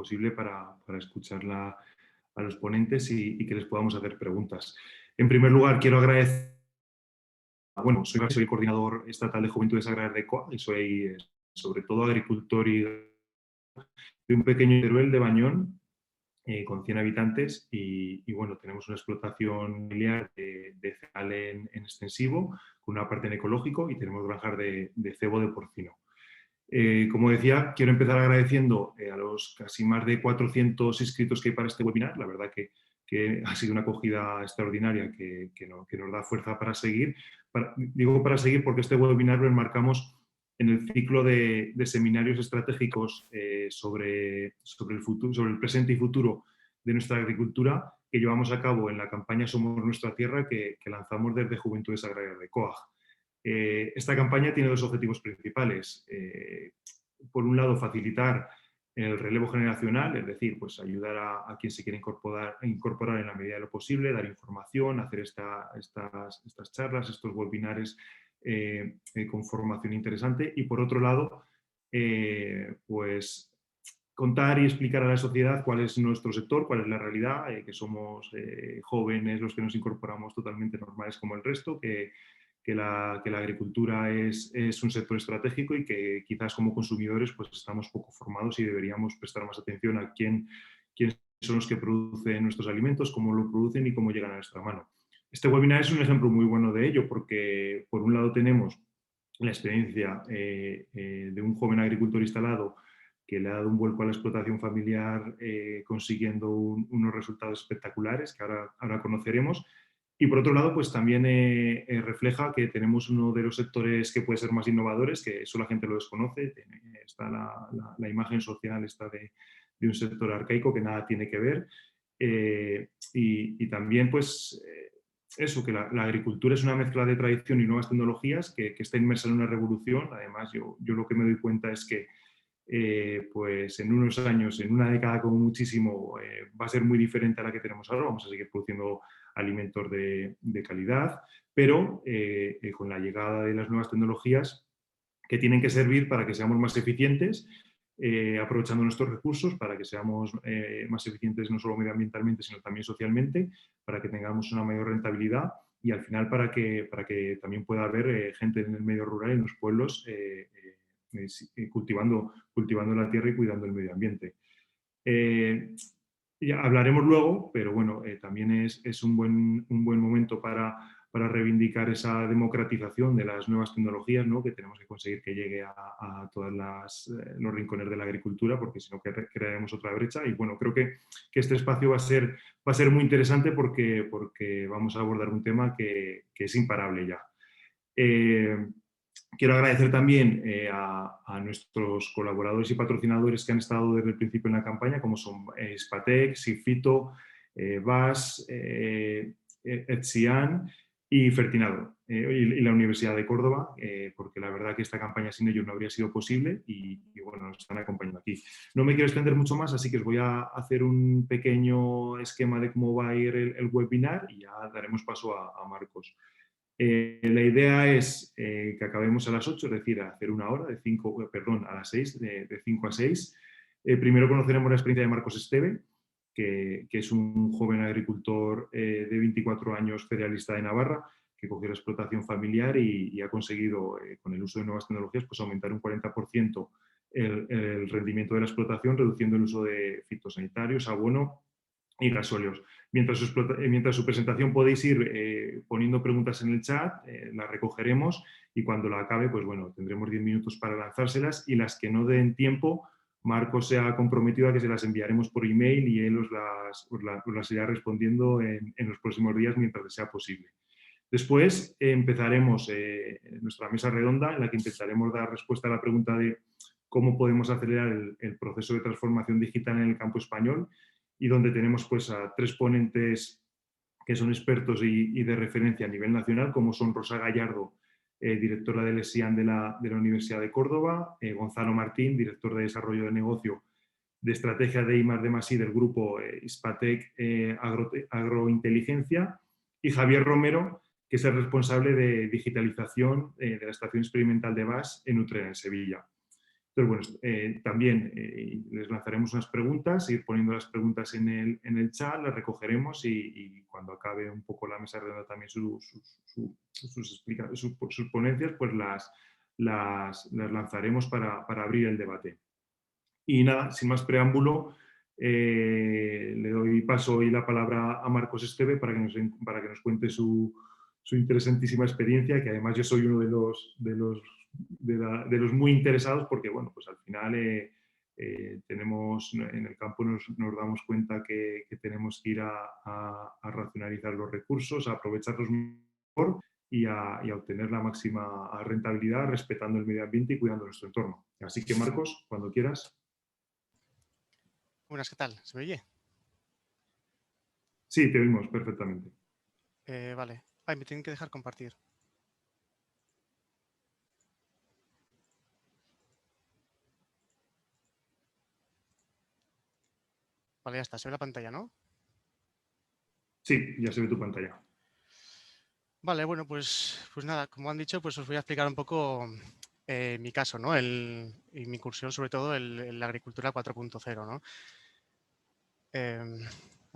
posible para escuchar a los ponentes y que les podamos hacer preguntas. En primer lugar, quiero agradecer. Bueno, soy coordinador estatal de Juventudes Agrarias de COAG y soy sobre todo agricultor y de un pequeño Teruel de Bañón con 100 habitantes y bueno, tenemos una explotación familiar de cereal en extensivo, con una parte en ecológico y tenemos granjas de cebo de porcino. Como decía, quiero empezar agradeciendo a los casi más de 400 inscritos que hay para este webinar. La verdad que ha sido una acogida extraordinaria que nos da fuerza para seguir. Digo para seguir porque este webinar lo enmarcamos en el ciclo de seminarios estratégicos sobre el futuro, sobre el presente y futuro de nuestra agricultura que llevamos a cabo en la campaña Somos Nuestra Tierra que lanzamos desde Juventudes Agrarias de COAG. Esta campaña tiene dos objetivos principales. Por un lado, facilitar el relevo generacional, es decir, pues ayudar a quien se quiere incorporar en la medida de lo posible, dar información, hacer estas charlas, estos webinares con formación interesante. Y por otro lado, pues contar y explicar a la sociedad cuál es nuestro sector, cuál es la realidad, que somos jóvenes los que nos incorporamos totalmente normales como el resto, que la agricultura es un sector estratégico y que quizás como consumidores pues estamos poco formados y deberíamos prestar más atención a quién son los que producen nuestros alimentos, cómo lo producen y cómo llegan a nuestra mano. Este webinar es un ejemplo muy bueno de ello porque por un lado tenemos la experiencia de un joven agricultor instalado que le ha dado un vuelco a la explotación familiar consiguiendo unos resultados espectaculares que ahora conoceremos. Y por otro lado, pues también refleja que tenemos uno de los sectores que puede ser más innovadores, que eso la gente lo desconoce. Está la imagen social está de un sector arcaico que nada tiene que ver. Y también, pues, eso, que la agricultura es una mezcla de tradición y nuevas tecnologías que está inmersa en una revolución. Además, yo lo que me doy cuenta es que pues en unos años, en una década como muchísimo, va a ser muy diferente a la que tenemos ahora. Vamos a seguir produciendo alimentos de calidad, pero con la llegada de las nuevas tecnologías que tienen que servir para que seamos más eficientes, aprovechando nuestros recursos, para que seamos más eficientes no solo medioambientalmente, sino también socialmente, para que tengamos una mayor rentabilidad y al final para que también pueda haber gente en el medio rural, en los pueblos, cultivando la tierra y cuidando el medio ambiente. Ya hablaremos luego, pero bueno, también es un buen momento para reivindicar esa democratización de las nuevas tecnologías, ¿no? Que tenemos que conseguir que llegue a todos los rincones de la agricultura, porque si no crearemos otra brecha. Y bueno, creo que este espacio va a ser muy interesante porque vamos a abordar un tema que es imparable ya. Quiero agradecer también a nuestros colaboradores y patrocinadores que han estado desde el principio en la campaña, como son Spatec, Sifito, BAS, Etzian y Fertinado y la Universidad de Córdoba, porque la verdad que esta campaña sin ellos no habría sido posible y bueno, nos están acompañando aquí. No me quiero extender mucho más, así que os voy a hacer un pequeño esquema de cómo va a ir el webinar y ya daremos paso a Marcos. La idea es que acabemos a las 8, es decir, a hacer una hora, a las 6, de 5 a 6. Primero conoceremos la experiencia de Marcos Esteve, que es un joven agricultor de 24 años cerealista de Navarra, que cogió la explotación familiar y ha conseguido, con el uso de nuevas tecnologías, pues aumentar un 40% el rendimiento de la explotación, reduciendo el uso de fitosanitarios, abono y gasóleos. Mientras su presentación podéis ir poniendo preguntas en el chat, las recogeremos y cuando la acabe, pues bueno, tendremos 10 minutos para lanzárselas y las que no den tiempo, Marcos se ha comprometido a que se las enviaremos por email y él os las irá respondiendo en los próximos días mientras sea posible. Después empezaremos nuestra mesa redonda en la que intentaremos dar respuesta a la pregunta de cómo podemos acelerar el proceso de transformación digital en el campo español y donde tenemos pues a 3 ponentes que son expertos y de referencia a nivel nacional, como son Rosa Gallardo, directora del ESIAN de la Universidad de Córdoba, Gonzalo Martín, director de Desarrollo de Negocio de Estrategia de I+D+I del grupo Spatec Agrointeligencia, y Javier Romero, que es el responsable de digitalización de la Estación Experimental de BAS en Utrera, en Sevilla. Entonces, bueno, también les lanzaremos unas preguntas, ir poniendo las preguntas en el chat, las recogeremos y cuando acabe un poco la mesa redonda también sus ponencias, pues las lanzaremos para abrir el debate. Y nada, sin más preámbulo, le doy paso hoy la palabra a Marcos Esteve para que nos cuente su interesantísima experiencia, que además yo soy uno de los muy interesados porque, bueno, pues al final tenemos, en el campo nos damos cuenta que tenemos que ir a racionalizar los recursos, a aprovecharlos mejor y a obtener la máxima rentabilidad respetando el medio ambiente y cuidando nuestro entorno. Así que, Marcos, cuando quieras. Buenas, ¿qué tal? ¿Se me oye? Sí, te oímos perfectamente. Vale. Ay, me tienen que dejar compartir. Vale, ya está. Se ve la pantalla, ¿no? Sí, ya se ve tu pantalla. Vale, bueno, pues nada, como han dicho, pues os voy a explicar un poco mi caso, ¿no? Y mi incursión, sobre todo, en la agricultura 4.0, ¿no?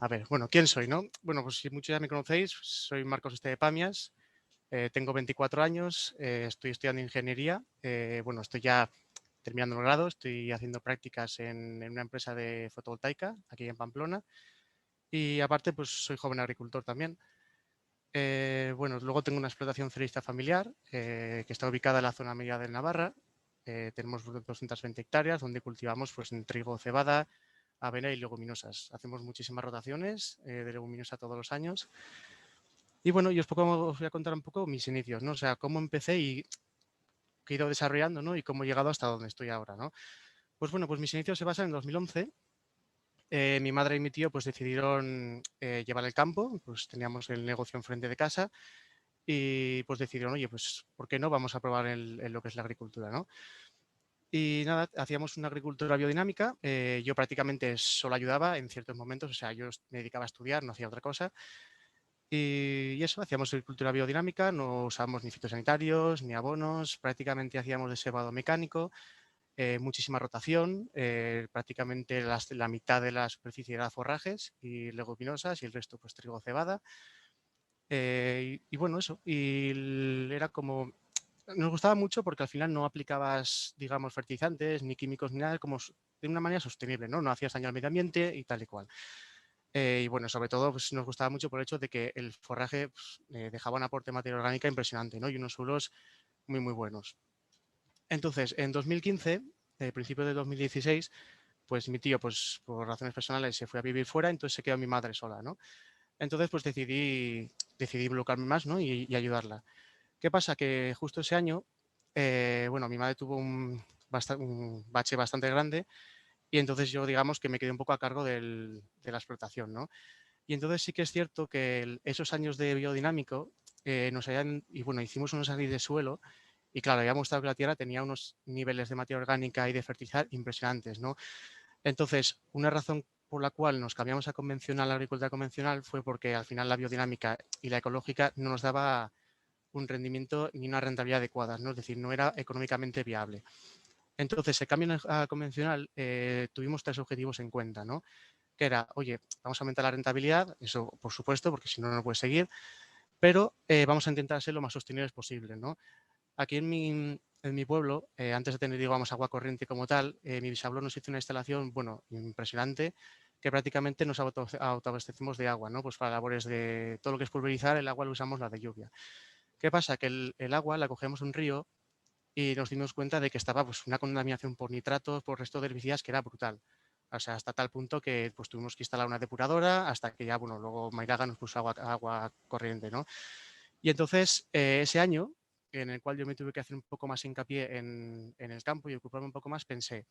A ver, bueno, ¿quién soy, no? Bueno, pues si muchos ya me conocéis, soy Marcos Esteve Pamias, tengo 24 años, estoy estudiando ingeniería, bueno, estoy ya terminando el grado, estoy haciendo prácticas en una empresa de fotovoltaica aquí en Pamplona y aparte, pues soy joven agricultor también. Bueno, luego tengo una explotación cerista familiar que está ubicada en la zona media de Navarra. Tenemos 220 hectáreas donde cultivamos pues, en trigo, cebada, avena y leguminosas. Hacemos muchísimas rotaciones de leguminosa todos los años. Y bueno, yo os voy a contar un poco mis inicios, ¿no? O sea, cómo empecé y qué he ido desarrollando, ¿no? Y cómo he llegado hasta donde estoy ahora, ¿no? Pues bueno, pues mis inicios se basan en 2011. Mi madre y mi tío pues decidieron llevar el campo, pues teníamos el negocio enfrente de casa y pues decidieron, oye, pues ¿por qué no vamos a probar en lo que es la agricultura, ¿no? Y nada, hacíamos una agricultura biodinámica, yo prácticamente solo ayudaba en ciertos momentos, o sea, yo me dedicaba a estudiar, no hacía otra cosa, y eso, hacíamos agricultura biodinámica, no usábamos ni fitosanitarios, ni abonos, prácticamente hacíamos desebado mecánico, muchísima rotación, prácticamente la mitad de la superficie era forrajes y leguminosas y el resto pues trigo, cebada. Y bueno, eso, era como, nos gustaba mucho porque al final no aplicabas, digamos, fertilizantes, ni químicos, ni nada, como de una manera sostenible, ¿no? No hacías daño al medio ambiente y tal y cual. Y bueno, sobre todo pues, nos gustaba mucho por el hecho de que el forraje pues, dejaba un aporte de materia orgánica impresionante, ¿no? Y unos suelos muy, muy buenos. Entonces, en 2015, principio de 2016, pues mi tío, pues por razones personales, se fue a vivir fuera, entonces se quedó mi madre sola, ¿no? Entonces, pues decidí involucrarme más, ¿no? Y ayudarla. ¿Qué pasa? Que justo ese año, bueno, mi madre tuvo un bache bastante grande y entonces yo, digamos, que me quedé un poco a cargo de la explotación, ¿no? Y entonces sí que es cierto que esos años de biodinámico y bueno, hicimos unos análisis de suelo y claro, había mostrado que la tierra tenía unos niveles de materia orgánica y de fertilizar impresionantes, ¿no? Entonces, una razón por la cual nos cambiamos a convencional, a la agricultura convencional, fue porque al final la biodinámica y la ecológica no nos daba un rendimiento ni una rentabilidad adecuadas, ¿no? Es decir, no era económicamente viable. Entonces, el cambio a convencional tuvimos tres objetivos en cuenta, ¿no? Que era, oye, vamos a aumentar la rentabilidad, eso por supuesto, porque si no, no puede seguir, pero vamos a intentar ser lo más sostenibles posible, ¿no? Aquí en mi pueblo, antes de tener, digamos, agua corriente como tal, mi bisabuelo nos hizo una instalación, bueno, impresionante, que prácticamente nos autoabastecemos de agua, ¿no? Pues para labores de todo lo que es pulverizar, el agua lo usamos la de lluvia. ¿Qué pasa? Que el agua la cogemos de un río y nos dimos cuenta de que estaba pues, una contaminación por nitratos, por resto de herbicidas que era brutal. O sea, hasta tal punto que pues, tuvimos que instalar una depuradora hasta que ya, bueno, luego Mairaga nos puso agua corriente, ¿no? Y entonces, ese año, en el cual yo me tuve que hacer un poco más hincapié en el campo y ocuparme un poco más, pensé,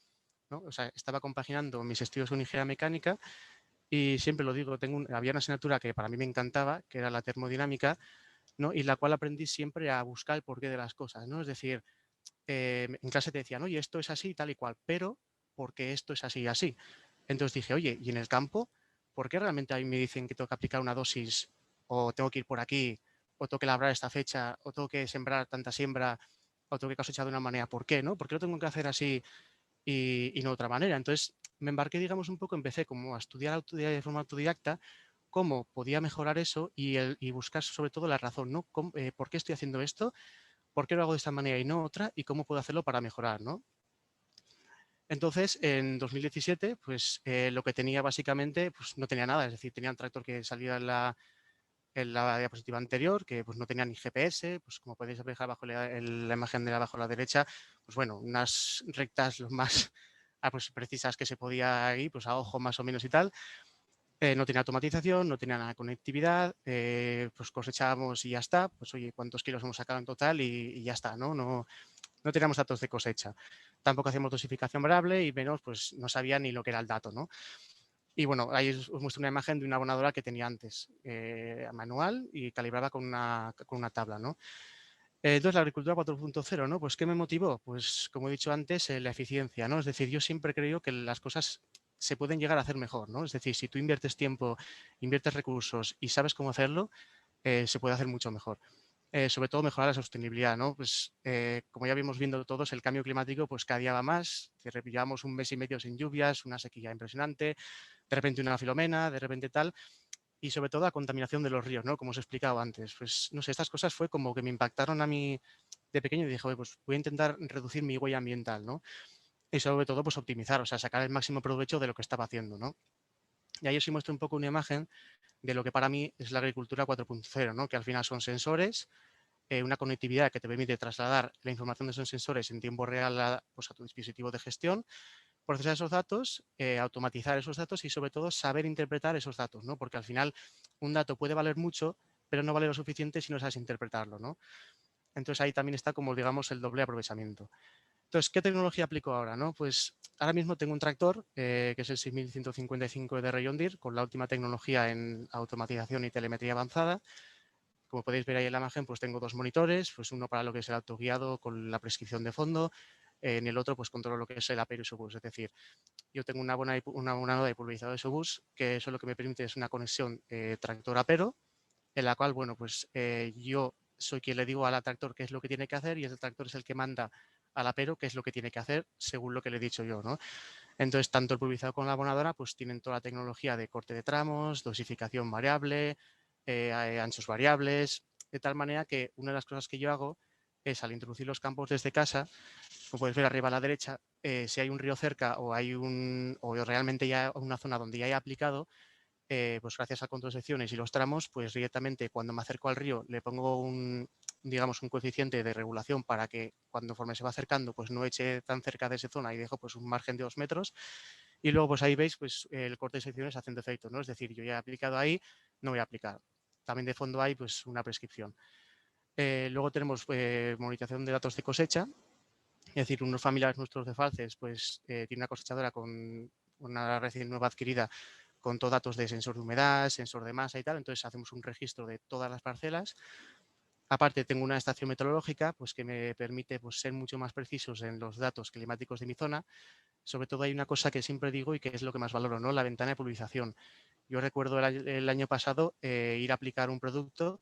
¿no? O sea, estaba compaginando mis estudios con ingeniería mecánica y siempre lo digo, había una asignatura que para mí me encantaba, que era la termodinámica, ¿no? Y la cual aprendí siempre a buscar el porqué de las cosas, ¿no? Es decir, en clase te decían, oye, esto es así, tal y cual, pero ¿por qué esto es así y así? Entonces dije, oye, ¿y en el campo? ¿Por qué realmente a mí me dicen que tengo que aplicar una dosis o tengo que ir por aquí o tengo que labrar esta fecha o tengo que sembrar tanta siembra o tengo que cosechar de una manera? ¿Por qué, no? ¿Por qué lo tengo que hacer así y no de otra manera. Entonces me embarqué, digamos, un poco, empecé como a estudiar de forma autodidacta cómo podía mejorar eso y buscar sobre todo la razón, ¿no? ¿Por qué estoy haciendo esto? ¿Por qué lo hago de esta manera y no otra? ¿Y cómo puedo hacerlo para mejorar, ¿no? Entonces, en 2017, pues lo que tenía básicamente, pues no tenía nada, es decir, tenía un tractor que salía en la diapositiva anterior, que pues no tenía ni GPS, pues como podéis ver abajo la imagen de abajo a la derecha, pues bueno, unas rectas lo más pues, precisas que se podía ir, pues a ojo más o menos y tal. No tenía automatización, no tenía nada de conectividad, pues cosechábamos y ya está, pues oye, cuántos kilos hemos sacado en total y ya está, ¿no? No teníamos datos de cosecha. Tampoco hacíamos dosificación variable y menos, pues no sabía ni lo que era el dato, ¿no? Y bueno, ahí os muestro una imagen de una abonadora que tenía antes, manual y calibrada con una tabla, ¿no? Entonces, la agricultura 4.0, ¿no? Pues, ¿qué me motivó? Pues, como he dicho antes, la eficiencia, ¿no? Es decir, yo siempre creo que las cosas se pueden llegar a hacer mejor, ¿no? Es decir, si tú inviertes tiempo, inviertes recursos y sabes cómo hacerlo, se puede hacer mucho mejor. Sobre todo mejorar la sostenibilidad, ¿no? Pues, como ya vimos viendo todos, el cambio climático, pues cada día va más. Llevamos un mes y medio sin lluvias, una sequía impresionante, de repente una filomena, de repente tal, y sobre todo la contaminación de los ríos, ¿no? Como os he explicado antes. Pues, no sé, estas cosas fue como que me impactaron a mí de pequeño y dije, pues voy a intentar reducir mi huella ambiental, ¿no? Y sobre todo, pues optimizar, o sea, sacar el máximo provecho de lo que estaba haciendo, ¿no? Y ahí os muestro un poco una imagen de lo que para mí es la agricultura 4.0, ¿no? Que al final son sensores, una conectividad que te permite trasladar la información de esos sensores en tiempo real pues, a tu dispositivo de gestión, procesar esos datos, automatizar esos datos y sobre todo saber interpretar esos datos, ¿no? Porque al final un dato puede valer mucho, pero no vale lo suficiente si no sabes interpretarlo, ¿no? Entonces ahí también está como digamos el doble aprovechamiento. Entonces, ¿qué tecnología aplico ahora? ¿No? Pues ahora mismo tengo un tractor que es el 6155 de John Deere con la última tecnología en automatización y telemetría avanzada. Como podéis ver ahí en la imagen, pues tengo dos monitores, pues uno para lo que es el autoguiado con la prescripción de fondo, en el otro pues controlo lo que es el APER y subus, es decir, yo tengo una noda de pulverizado de subus que eso lo que me permite es una conexión tractor-apero, en la cual, bueno, pues yo soy quien le digo al tractor qué es lo que tiene que hacer y el tractor es el que manda al apero qué es lo que tiene que hacer según lo que le he dicho yo, ¿no? Entonces, tanto el pulverizador como la abonadora pues tienen toda la tecnología de corte de tramos, dosificación variable, anchos variables, de tal manera que una de las cosas que yo hago es al introducir los campos desde casa, como puedes ver arriba a la derecha, si hay un río cerca o realmente ya una zona donde ya he aplicado, pues gracias a control de secciones y los tramos, pues directamente cuando me acerco al río le pongo digamos, un coeficiente de regulación para que conforme se va acercando, pues no eche tan cerca de esa zona y dejo pues un margen de 2 metros. Y luego pues ahí veis pues el corte de secciones haciendo efecto, ¿no? Es decir, yo ya he aplicado ahí, no voy a aplicar. También de fondo hay pues una prescripción. Luego tenemos monitorización de datos de cosecha, es decir, unos familiares nuestros de Falces pues tiene una cosechadora con una recién nueva adquirida con todos datos de sensor de humedad, sensor de masa y tal, entonces hacemos un registro de todas las parcelas. Aparte tengo una estación meteorológica pues, que me permite pues, ser mucho más precisos en los datos climáticos de mi zona. Sobre todo hay una cosa que siempre digo y que es lo que más valoro, ¿no? La ventana de pulverización. Yo recuerdo el año pasado ir a aplicar un producto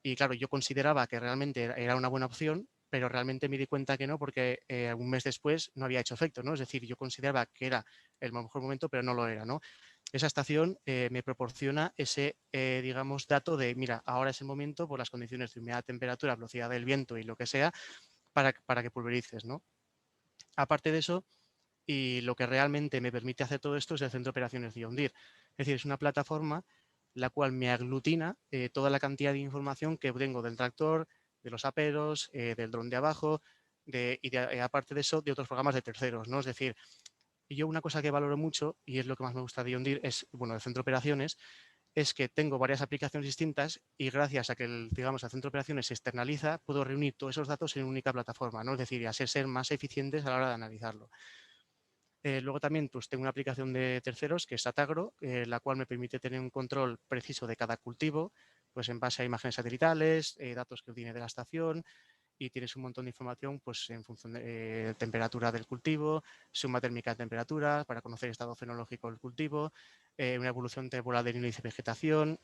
y claro, yo consideraba que realmente era una buena opción, pero realmente me di cuenta que no, porque un mes después no había hecho efecto, ¿no? Es decir, yo consideraba que era el mejor momento, pero no lo era, ¿no? Esa estación me proporciona ese, digamos, dato de, mira, ahora es el momento por las condiciones de humedad, temperatura, velocidad del viento y lo que sea, para que pulverices, ¿no? Aparte de eso, y lo que realmente me permite hacer todo esto es el centro de operaciones de John Deere. Es decir, es una plataforma la cual me aglutina toda la cantidad de información que tengo del tractor, de los aperos, del dron de abajo aparte de eso, de otros programas de terceros, ¿no? Es decir, yo una cosa que valoro mucho y es lo que más me gusta de John Deere es, bueno, el centro de operaciones, es que tengo varias aplicaciones distintas y gracias a que digamos, el centro de operaciones se externaliza, puedo reunir todos esos datos en una única plataforma, ¿no? Es decir, y hacer ser más eficientes a la hora de analizarlo. Luego también pues, tengo una aplicación de terceros que es Atagro, la cual me permite tener un control preciso de cada cultivo, pues en base a imágenes satelitales, datos que obtiene de la estación y tienes un montón de información pues, en función de temperatura del cultivo, suma térmica de temperatura para conocer el estado fenológico del cultivo, una evolución temporal del índice de vegetación,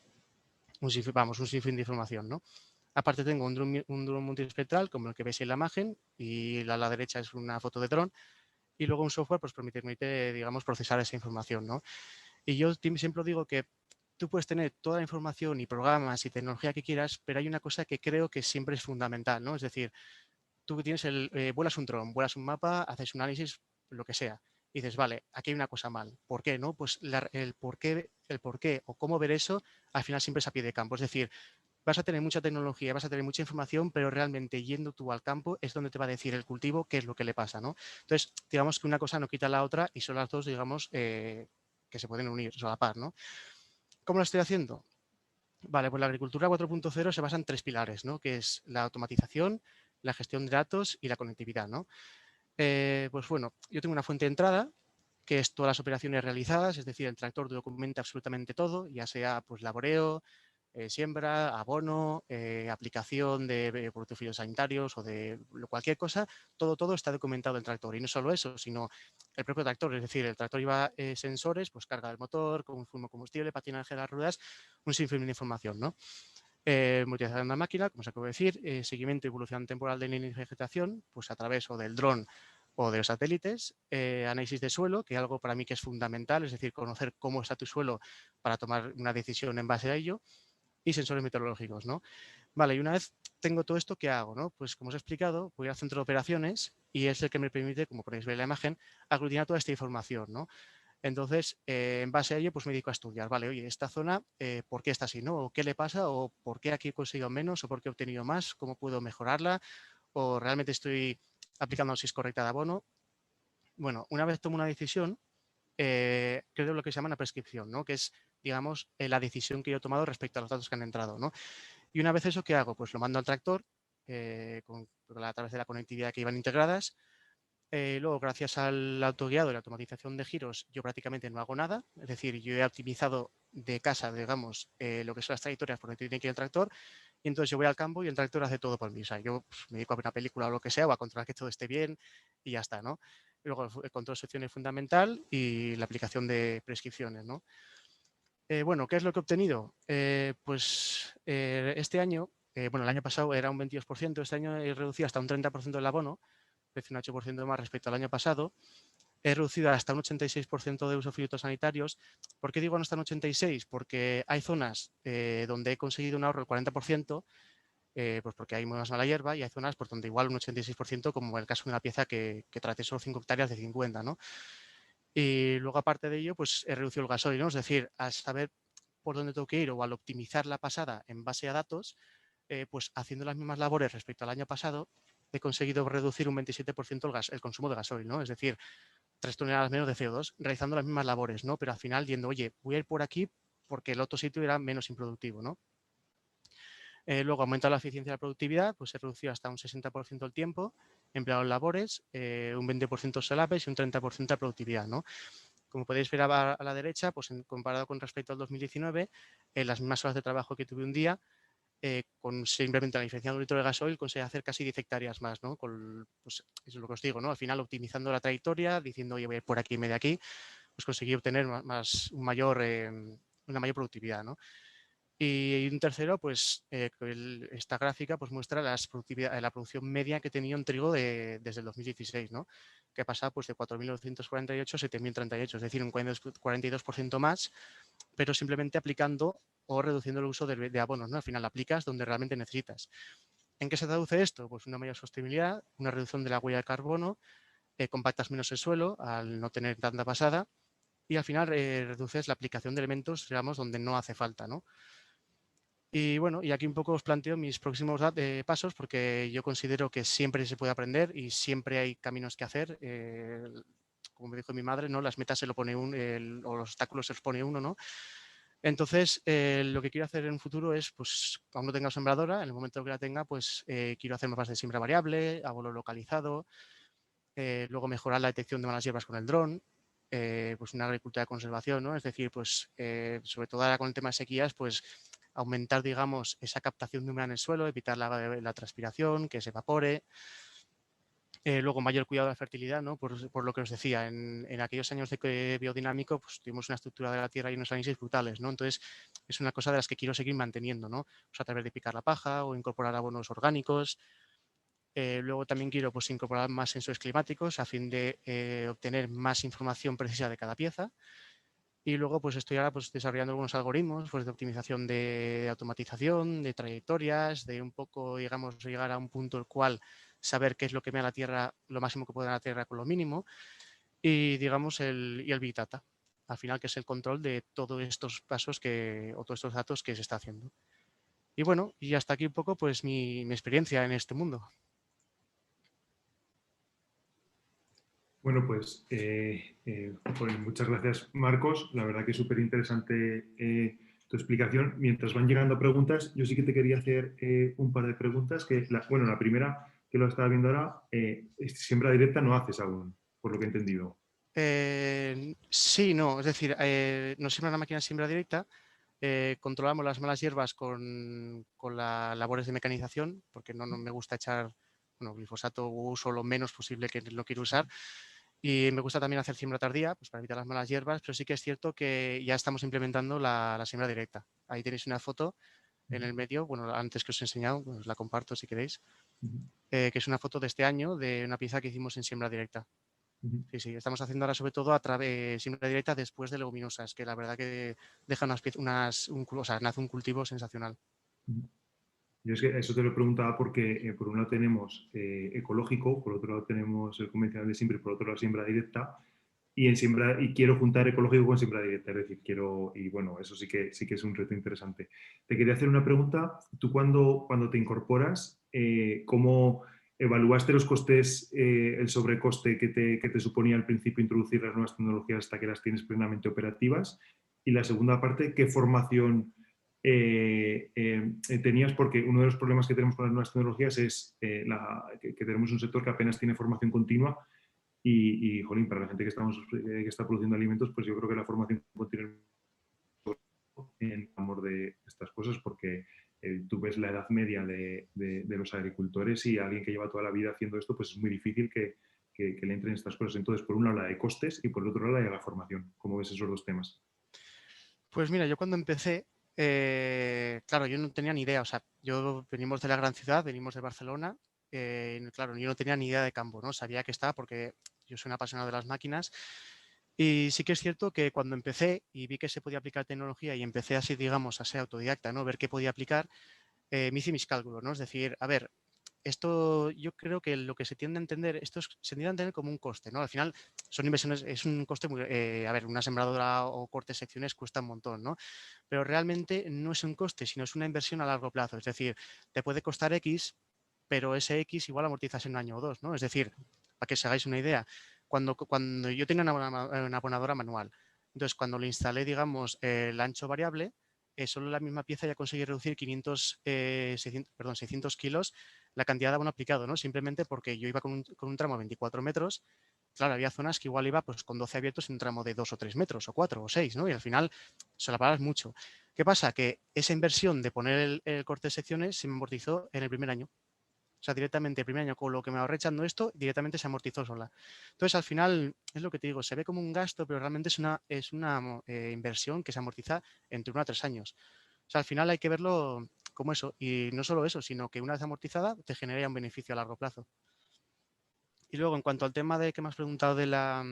un sinfín de información, ¿no? Aparte tengo un dron multiespectral como el que veis en la imagen y a la derecha es una foto de dron y luego un software pues permite, digamos, procesar esa información, ¿no? Y yo siempre digo que tú puedes tener toda la información y programas y tecnología que quieras, pero hay una cosa que creo que siempre es fundamental, ¿no? Es decir, tú tienes vuelas un dron, vuelas un mapa, haces un análisis, lo que sea, y dices, vale, aquí hay una cosa mal. ¿Por qué? ¿No? Pues el por qué o cómo ver eso, al final siempre es a pie de campo. Es decir, vas a tener mucha tecnología, vas a tener mucha información, pero realmente yendo tú al campo es donde te va a decir el cultivo qué es lo que le pasa, ¿no? Entonces, digamos que una cosa no quita la otra y son las dos, digamos, que se pueden unir, solapar, ¿no? ¿Cómo lo estoy haciendo? Vale, pues la agricultura 4.0 se basa en tres pilares, ¿no? Que es la automatización, la gestión de datos y la conectividad, ¿no? Pues bueno, yo tengo una fuente de entrada que es todas las operaciones realizadas, es decir, el tractor documenta absolutamente todo, ya sea pues laboreo, siembra, abono, aplicación de productos fitosanitarios o de cualquier cosa, todo está documentado en el tractor. Y no solo eso, sino el propio tractor, es decir, el tractor lleva sensores, pues carga del motor, consumo combustible, patinaje de las ruedas, un sinfín de información, ¿no? Monitorización de la máquina, como se acaba de decir, seguimiento y evolución temporal de línea de vegetación, pues a través o del dron o de los satélites, análisis de suelo, que es algo para mí que es fundamental, es decir, conocer cómo está tu suelo para tomar una decisión en base a ello, y sensores meteorológicos, ¿no? Vale, y una vez tengo todo esto, ¿qué hago? ¿No? Pues como os he explicado, voy al centro de operaciones y es el que me permite, como podéis ver en la imagen, aglutinar toda esta información, ¿no? Entonces, en base a ello, pues me dedico a estudiar, vale, oye, esta zona, ¿por qué está así, no? ¿O qué le pasa? ¿O por qué aquí he conseguido menos? ¿O por qué he obtenido más? ¿Cómo puedo mejorarla? ¿O realmente estoy aplicando la dosis correcta de abono? Bueno, una vez tomo una decisión, creo lo que se llama una prescripción, ¿no? Que es, digamos, la decisión que yo he tomado respecto a los datos que han entrado, ¿no? Y una vez eso, ¿qué hago? Pues lo mando al tractor a través de la conectividad que iban integradas. Luego, gracias al autoguiado y la automatización de giros, yo prácticamente no hago nada. Es decir, yo he optimizado de casa, digamos, lo que son las trayectorias por donde tiene que ir el tractor. Y entonces yo voy al campo y el tractor hace todo por mí. O sea, yo pues, me dedico a ver una película o lo que sea, o a controlar que todo esté bien y ya está, ¿no? Y luego el control de sección es fundamental y la aplicación de prescripciones, ¿no? Bueno, ¿qué es lo que he obtenido? Este año, bueno, el año pasado era un 22%, este año he reducido hasta un 30% el abono, es decir, un 8% más respecto al año pasado. He reducido hasta un 86% de uso fitosanitarios. ¿Por qué digo no hasta un 86%? Porque hay zonas donde he conseguido un ahorro del 40%, pues porque hay más mala hierba, y hay zonas por donde igual un 86%, como el caso de una pieza que traté solo 5 hectáreas de 50, ¿no? Y luego, aparte de ello, pues he reducido el gasoil, ¿no? Es decir, al saber por dónde tengo que ir o al optimizar la pasada en base a datos, pues haciendo las mismas labores respecto al año pasado, he conseguido reducir un 27% el consumo de gasoil, ¿no? Es decir, 3 toneladas menos de CO2, realizando las mismas labores, ¿no? Pero al final yendo, oye, voy a ir por aquí porque el otro sitio era menos improductivo, ¿no? Luego, aumenta la eficiencia y la productividad, pues he reducido hasta un 60% el tiempo empleado en labores, un 20% solapes y un 30% de productividad, ¿no? Como podéis ver a la derecha, pues comparado con respecto al 2019, las mismas horas de trabajo que tuve un día, con simplemente la diferencia de un litro de gasoil, conseguí hacer casi 10 hectáreas más, ¿no? Pues eso es lo que os digo, ¿no? Al final, optimizando la trayectoria, diciendo, oye, voy a ir por aquí y medio de aquí, pues conseguí obtener una mayor productividad, ¿no? Y un tercero, pues esta gráfica pues muestra la producción media que tenía un trigo desde el 2016, ¿no? Que pasa pues de 4.948 a 7.038, es decir, un 42% más, pero simplemente aplicando o reduciendo el uso de abonos, ¿no? Al final aplicas donde realmente necesitas. ¿En qué se traduce esto? Pues una mayor sostenibilidad, una reducción de la huella de carbono, compactas menos el suelo al no tener tanta pasada y al final reduces la aplicación de elementos, digamos, donde no hace falta, ¿no? Y bueno, y aquí un poco os planteo mis próximos pasos, porque yo considero que siempre se puede aprender y siempre hay caminos que hacer. Como me dijo mi madre, ¿no? Las metas se lo pone uno, o los obstáculos se los pone uno, ¿no? Entonces, lo que quiero hacer en un futuro es, pues, aún no tenga sembradora, en el momento que la tenga, pues, quiero hacer mapas de siembra variable, abono localizado, luego mejorar la detección de malas hierbas con el dron, pues una agricultura de conservación, ¿no? Es decir, pues sobre todo ahora con el tema de sequías, pues aumentar, digamos, esa captación de humedad en el suelo, evitar la transpiración, que se evapore. Luego, mayor cuidado de la fertilidad, ¿no? Por lo que os decía, en aquellos años de biodinámico, pues tuvimos una estructura de la tierra y unos análisis brutales, ¿no? Entonces, es una cosa de las que quiero seguir manteniendo, ¿no? Pues a través de picar la paja o incorporar abonos orgánicos. Luego también quiero pues, incorporar más sensores climáticos a fin de obtener más información precisa de cada pieza. Y luego pues estoy ahora pues, desarrollando algunos algoritmos pues, de optimización de automatización, de trayectorias, de un poco, digamos, llegar a un punto el cual saber qué es lo que me da la Tierra, lo máximo que puede dar la Tierra con lo mínimo, y digamos el Big Data, al final, que es el control de todos estos pasos o todos estos datos que se está haciendo. Y bueno, y hasta aquí un poco pues mi experiencia en este mundo. Bueno, pues muchas gracias, Marcos. La verdad que es súper interesante tu explicación. Mientras van llegando preguntas, yo sí que te quería hacer un par de preguntas. Bueno, la primera, que lo estaba viendo ahora, siembra directa no haces aún, por lo que he entendido. Sí, no, es decir, no siembra una máquina de siembra directa, controlamos las malas hierbas con las labores de mecanización, porque no me gusta echar, bueno, glifosato, uso lo menos posible que lo quiero usar. Y me gusta también hacer siembra tardía, pues para evitar las malas hierbas, pero sí que es cierto que ya estamos implementando la siembra directa. Ahí tenéis una foto en el medio, bueno, antes que os he enseñado, pues la comparto si queréis, que es una foto de este año de una pieza que hicimos en siembra directa. Sí, sí, estamos haciendo ahora sobre todo a través de siembra directa después de leguminosas, que la verdad que deja o sea, nace un cultivo sensacional. Yo es que eso te lo preguntaba porque por un lado tenemos ecológico, por otro lado tenemos el convencional de siembra y por otro lado siembra directa. Y quiero juntar ecológico con siembra directa, es decir, y bueno, eso sí que es un reto interesante. Te quería hacer una pregunta. Tú cuando te incorporas, ¿cómo evaluaste los costes, el sobrecoste que te suponía al principio introducir las nuevas tecnologías hasta que las tienes plenamente operativas? Y la segunda parte, ¿qué formación tenías? Porque uno de los problemas que tenemos con las nuevas tecnologías es que tenemos un sector que apenas tiene formación continua jolín, para la gente que está produciendo alimentos, pues yo creo que la formación continua en el amor de estas cosas, porque tú ves la edad media de los agricultores y alguien que lleva toda la vida haciendo esto, pues es muy difícil que le entren estas cosas. Entonces, por un lado la de costes y por el otro lado la de la formación. ¿Cómo ves esos dos temas? Pues mira, yo cuando empecé, claro, yo no tenía ni idea, o sea, yo venimos de la gran ciudad, venimos de Barcelona, claro, yo no tenía ni idea de campo, ¿no? Sabía que estaba porque yo soy un apasionado de las máquinas y sí que es cierto que cuando empecé y vi que se podía aplicar tecnología y empecé así, digamos, a ser autodidacta, ¿no? Ver qué podía aplicar, me hice mis cálculos, ¿no? Es decir, a ver, esto yo creo que lo que se tiende a entender, se tiende a entender como un coste, ¿no? Al final son inversiones, es un coste muy, a ver, una sembradora o corte secciones cuesta un montón, ¿no? Pero realmente no es un coste, sino es una inversión a largo plazo. Es decir, te puede costar X, pero ese X igual amortizas en un año o dos, ¿no? Es decir, para que os hagáis una idea, cuando yo tenía una abonadora manual, entonces cuando le instalé, digamos, el ancho variable, solo la misma pieza ya conseguí reducir 600 kilos la cantidad de abono aplicado, ¿no? Simplemente porque yo iba con un tramo de 24 metros. Claro, había zonas que igual iba pues, con 12 abiertos en un tramo de 2 o 3 metros, o 4 o 6, ¿no? Y al final se la pagas mucho. ¿Qué pasa? Que esa inversión de poner el corte de secciones se me amortizó en el primer año. O sea, directamente el primer año con lo que me ahorré echando esto, directamente se amortizó sola. Entonces, al final, es lo que te digo, se ve como un gasto, pero realmente es una inversión que se amortiza entre 1 a 3 años. O sea, al final hay que verlo como eso. Y no solo eso, sino que una vez amortizada te genera un beneficio a largo plazo. Y luego, en cuanto al tema de que me has preguntado de la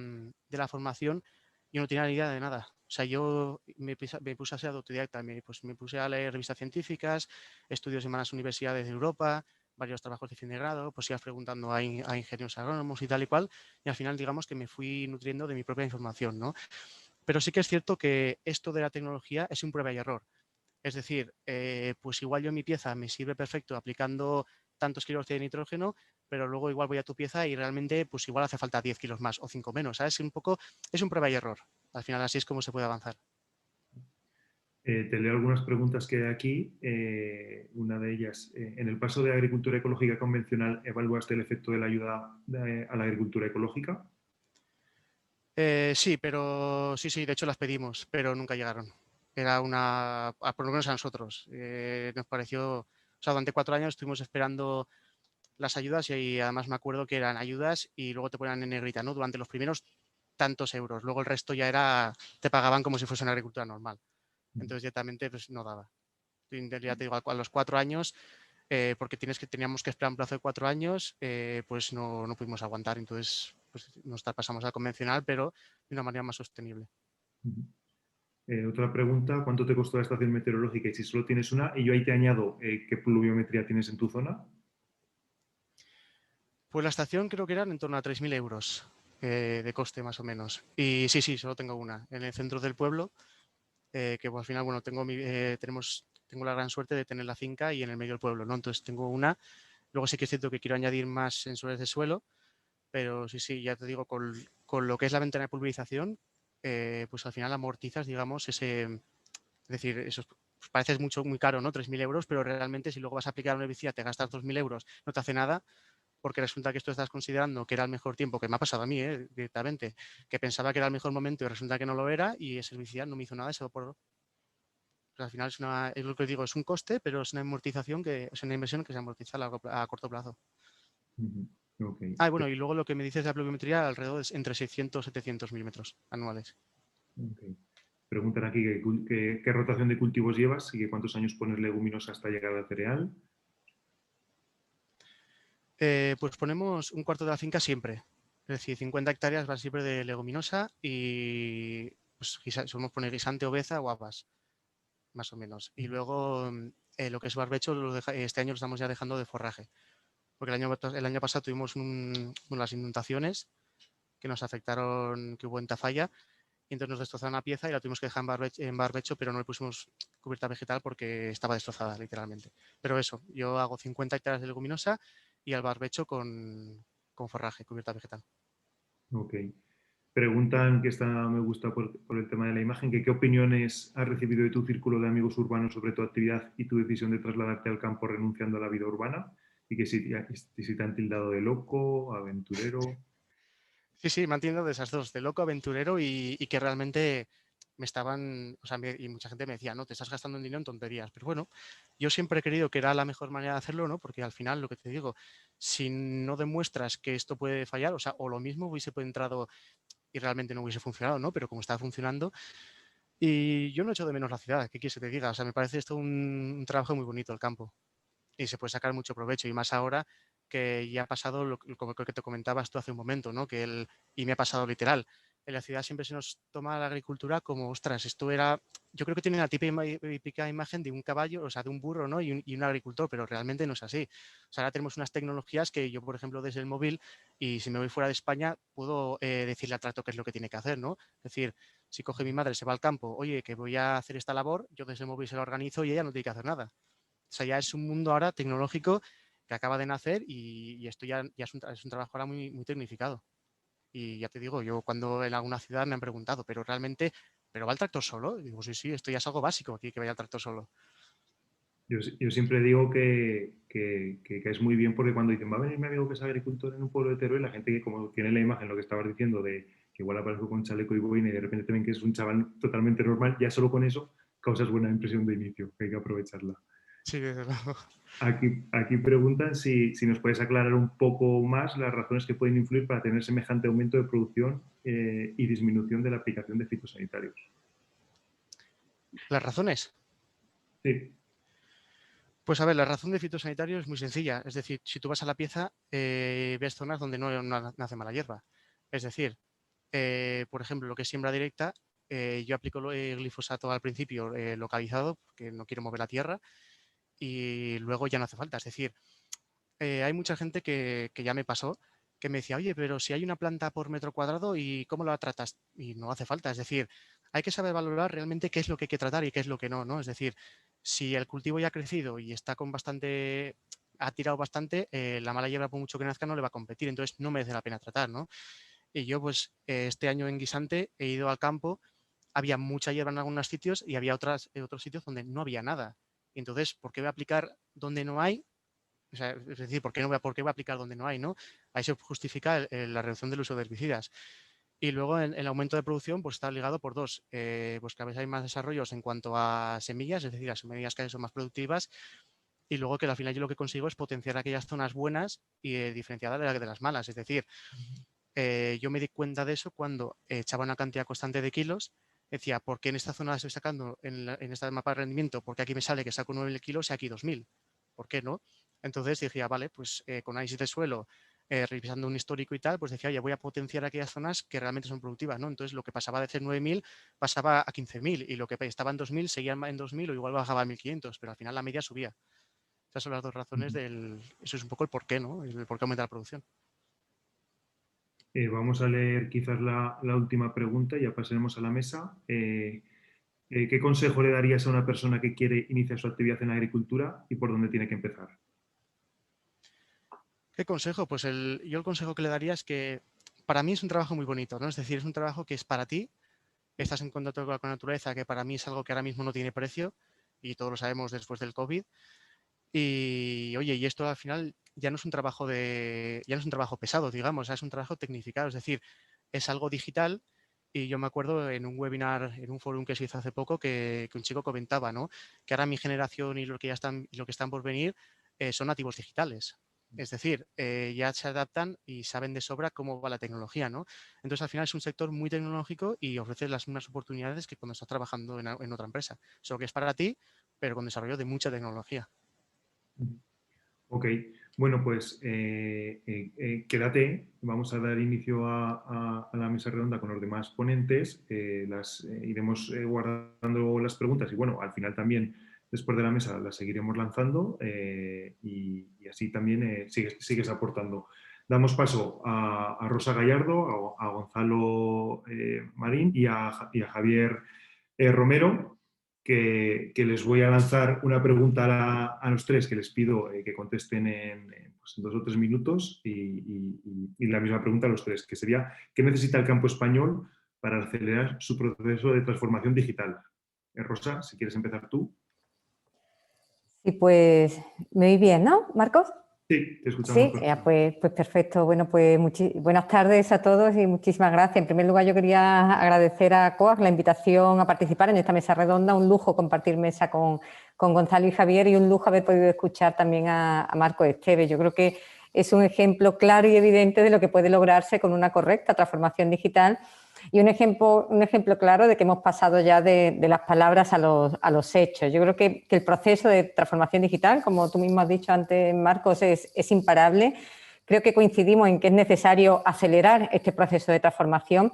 formación, yo no tenía ni idea de nada. O sea, yo me puse a ser autodidacta, pues me puse a leer revistas científicas, estudios en varias universidades de Europa, varios trabajos de fin de grado, pues ibas preguntando a ingenieros agrónomos y tal y cual, y al final, digamos que me fui nutriendo de mi propia información, ¿no? Pero sí que es cierto que esto de la tecnología es un prueba y error. Es decir, pues igual yo en mi pieza me sirve perfecto aplicando tantos kilos de nitrógeno, pero luego igual voy a tu pieza y realmente pues igual hace falta 10 kilos más o 5 menos, ¿sabes? Es un prueba y error. Al final así es como se puede avanzar. Te leo algunas preguntas que hay aquí. Una de ellas, en el paso de agricultura ecológica convencional, ¿evaluaste el efecto de la ayuda a la agricultura ecológica? Sí, pero sí, de hecho las pedimos, pero nunca llegaron. Era por lo menos a nosotros, nos pareció, o sea, durante 4 años estuvimos esperando las ayudas y además me acuerdo que eran ayudas y luego te ponían en negrita, ¿no? Durante los primeros tantos euros, luego el resto ya te pagaban como si fuese una agricultura normal. Entonces directamente pues no daba. Ya te digo, a los 4 años porque teníamos que esperar un plazo de 4 años, pues no pudimos aguantar. Entonces, pues nos pasamos al convencional, pero de una manera más sostenible. Otra pregunta, ¿cuánto te costó la estación meteorológica y si solo tienes una? Y yo ahí te añado, ¿qué pluviometría tienes en tu zona? Pues la estación creo que eran en torno a 3.000 euros de coste más o menos. Y sí, solo tengo una, en el centro del pueblo, que pues, al final, bueno, tengo la gran suerte de tener la finca y en el medio del pueblo, ¿no? Entonces tengo una. Luego sí que es cierto que quiero añadir más sensores de suelo, pero sí, ya te digo, con lo que es la ventana de pulverización, pues al final amortizas, digamos, es decir, eso pues parece muy caro, ¿no? 3.000 euros, pero realmente si luego vas a aplicar una herbicida, te gastas 2.000 euros, no te hace nada, porque resulta que esto estás considerando que era el mejor tiempo, que me ha pasado a mí directamente, que pensaba que era el mejor momento y resulta que no lo era y ese herbicida no me hizo nada, pues al final es lo que digo, es un coste, pero es una amortización es una inversión que se amortiza a corto plazo. Okay. Bueno, y luego lo que me dices de la pluviometría, alrededor es entre 600 y 700 milímetros anuales. Okay. Preguntan aquí qué rotación de cultivos llevas y que cuántos años pones leguminosa hasta llegar al cereal. Pues ponemos un cuarto de la finca siempre. Es decir, 50 hectáreas van siempre de leguminosa y pues, solemos poner guisante, obeza o habas, más o menos. Y luego lo que es barbecho, este año lo estamos ya dejando de forraje. Porque el año pasado tuvimos las inundaciones que nos afectaron, que hubo en Tafalla, y entonces nos destrozaron la pieza y la tuvimos que dejar en barbecho, pero no le pusimos cubierta vegetal porque estaba destrozada, literalmente. Pero eso, yo hago 50 hectáreas de leguminosa y al barbecho con forraje, cubierta vegetal. Ok. Preguntan, que esta me gusta por el tema de la imagen, que qué opiniones has recibido de tu círculo de amigos urbanos sobre tu actividad y tu decisión de trasladarte al campo renunciando a la vida urbana y que si te han tildado de loco, aventurero. Sí, me entiendo de esas dos, de loco, aventurero y que realmente me estaban, o sea, y mucha gente me decía, no, te estás gastando en dinero en tonterías. Pero bueno, yo siempre he creído que era la mejor manera de hacerlo, ¿no? Porque al final, lo que te digo, si no demuestras que esto puede fallar, o sea, o lo mismo hubiese entrado y realmente no hubiese funcionado, ¿no? Pero como estaba funcionando, y yo no echo de menos la ciudad, ¿qué quieres que te diga? O sea, me parece esto un trabajo muy bonito el campo y se puede sacar mucho provecho y más ahora que ya ha pasado como que te comentabas tú hace un momento, ¿no? Y me ha pasado literal. En la ciudad siempre se nos toma la agricultura como, ostras, esto era, yo creo que tiene la típica imagen de un caballo, o sea, de un burro, ¿no? Y un agricultor, pero realmente no es así. O sea, ahora tenemos unas tecnologías que yo, por ejemplo, desde el móvil, y si me voy fuera de España, puedo decirle al tractor qué es lo que tiene que hacer, ¿no? Es decir, si coge mi madre, se va al campo, oye, que voy a hacer esta labor, yo desde el móvil se la organizo y ella no tiene que hacer nada. O sea, ya es un mundo ahora tecnológico que acaba de nacer y esto ya es un trabajo ahora muy tecnificado. Y ya te digo, yo cuando en alguna ciudad me han preguntado, pero realmente, ¿pero va el tractor solo? Y digo, sí, esto ya es algo básico aquí, que vaya el tractor solo. Yo siempre digo que es muy bien porque cuando dicen, va a venir mi amigo que es agricultor en un pueblo de Teruel, la gente que como tiene la imagen, lo que estabas diciendo, de que igual aparezco con chaleco y boina y de repente te ven que es un chaval totalmente normal, ya solo con eso causas buena impresión de inicio, que hay que aprovecharla. Sí, desde luego. Aquí preguntan si nos puedes aclarar un poco más las razones que pueden influir para tener semejante aumento de producción y disminución de la aplicación de fitosanitarios. ¿Las razones? Sí. Pues a ver, la razón de fitosanitario es muy sencilla. Es decir, si tú vas a la pieza, ves zonas donde no nace mala hierba. Es decir, por ejemplo, lo que es siembra directa, yo aplico el glifosato al principio localizado, porque no quiero mover la tierra, y luego ya no hace falta. Es decir, hay mucha gente que ya me pasó que me decía, oye, pero si hay una planta por metro cuadrado y cómo la tratas, y no hace falta. Es decir, hay que saber valorar realmente qué es lo que hay que tratar y qué es lo que no, ¿no? Es decir, si el cultivo ya ha crecido y está ha tirado bastante, la mala hierba, por mucho que nazca, no le va a competir, entonces no merece la pena tratar, ¿no? Y yo, pues, este año en Guisante he ido al campo, había mucha hierba en algunos sitios y había otros sitios donde no había nada. Y entonces, ¿por qué voy a aplicar donde no hay? O sea, es decir, ¿por qué voy a aplicar donde no hay, no? Ahí se justifica la reducción del uso de herbicidas. Y luego el aumento de producción pues está ligado por dos, pues que a veces hay más desarrollos en cuanto a semillas, es decir, las semillas que son más productivas, y luego que al final yo lo que consigo es potenciar aquellas zonas buenas y diferenciadas de las malas. Es decir, yo me di cuenta de eso cuando echaba una cantidad constante de kilos, decía, ¿por qué en esta zona estoy sacando en esta mapa de rendimiento? Porque aquí me sale que saco 9 kilos y aquí 2.000. ¿Por qué no? Entonces dije, vale, pues con análisis de suelo, revisando un histórico y tal, pues decía, oye, voy a potenciar aquellas zonas que realmente son productivas, ¿no? Entonces lo que pasaba de ser 9.000 pasaba a 15.000 y lo que estaba en 2.000 seguía en 2.000 o igual bajaba a 1.500, pero al final la media subía. Esas son las dos razones eso es un poco el porqué, ¿no? El por qué aumenta la producción. Vamos a leer quizás la última pregunta y ya pasaremos a la mesa. ¿Qué consejo le darías a una persona que quiere iniciar su actividad en la agricultura y por dónde tiene que empezar? ¿Qué consejo? Pues yo el consejo que le daría es que para mí es un trabajo muy bonito, ¿no? Es decir, es un trabajo que es para ti, estás en contacto con la naturaleza, que para mí es algo que ahora mismo no tiene precio y todos lo sabemos después del COVID. Y oye, y esto al final ya no es un trabajo ya no es un trabajo pesado, digamos, es un trabajo tecnificado, es decir, es algo digital. Y yo me acuerdo en un webinar, en un foro que se hizo hace poco, que un chico comentaba, ¿no? Que ahora mi generación y lo que están por venir son nativos digitales. Es decir, ya se adaptan y saben de sobra cómo va la tecnología, ¿no? Entonces, al final es un sector muy tecnológico y ofrece las mismas oportunidades que cuando estás trabajando en otra empresa. Solo que es para ti, pero con desarrollo de mucha tecnología. Ok, bueno, pues quédate, vamos a dar inicio a la mesa redonda con los demás ponentes, iremos guardando las preguntas y bueno, al final también después de la mesa las seguiremos lanzando y así también sigues aportando. Damos paso a Rosa Gallardo, a Gonzalo Marín y a Javier Romero. Que les voy a lanzar una pregunta a los tres que les pido que contesten pues en 2 o 3 minutos y la misma pregunta a los tres, que sería ¿qué necesita el campo español para acelerar su proceso de transformación digital? Rosa, si quieres empezar tú. Sí, pues me oís bien, ¿no, Marcos? Sí, te escuchamos. Sí, pues perfecto. Bueno, pues buenas tardes a todos y muchísimas gracias. En primer lugar, yo quería agradecer a COAG la invitación a participar en esta mesa redonda. Un lujo compartir mesa con Gonzalo y Javier y un lujo haber podido escuchar también a Marcos Esteves. Yo creo que es un ejemplo claro y evidente de lo que puede lograrse con una correcta transformación digital y un ejemplo claro de que hemos pasado ya de las palabras a los hechos. Yo creo que el proceso de transformación digital, como tú mismo has dicho antes, Marcos, es imparable. Creo que coincidimos en que es necesario acelerar este proceso de transformación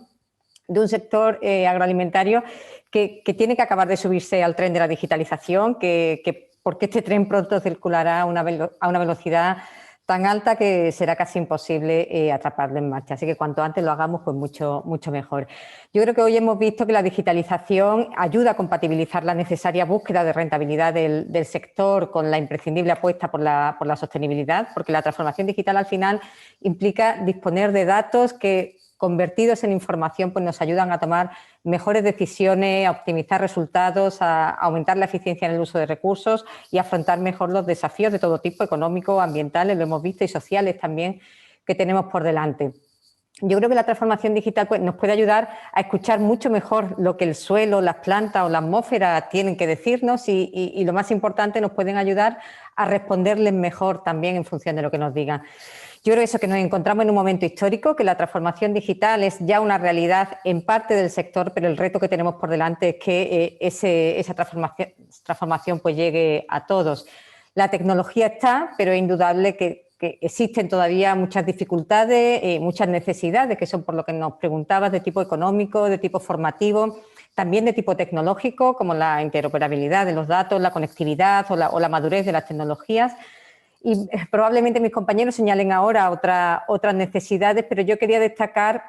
de un sector agroalimentario que tiene que acabar de subirse al tren de la digitalización, porque este tren pronto circulará a una velocidad tan alta que será casi imposible atraparlo en marcha. Así que cuanto antes lo hagamos, pues mucho mejor. Yo creo que hoy hemos visto que la digitalización ayuda a compatibilizar la necesaria búsqueda de rentabilidad del sector con la imprescindible apuesta por la sostenibilidad, porque la transformación digital al final implica disponer de datos que, convertidos en información, pues nos ayudan a tomar mejores decisiones, a optimizar resultados, a aumentar la eficiencia en el uso de recursos y a afrontar mejor los desafíos de todo tipo, económicos, ambientales, lo hemos visto, y sociales también, que tenemos por delante. Yo creo que la transformación digital pues, nos puede ayudar a escuchar mucho mejor lo que el suelo, las plantas o la atmósfera tienen que decirnos y lo más importante, nos pueden ayudar a responderles mejor también en función de lo que nos digan. Yo creo que nos encontramos en un momento histórico, que la transformación digital es ya una realidad en parte del sector, pero el reto que tenemos por delante es que esa transformación pues llegue a todos. La tecnología está, pero es indudable que existen todavía muchas dificultades, muchas necesidades, que son por lo que nos preguntabas, de tipo económico, de tipo formativo, también de tipo tecnológico, como la interoperabilidad de los datos, la conectividad o la madurez de las tecnologías. Y probablemente mis compañeros señalen ahora otras necesidades, pero yo quería destacar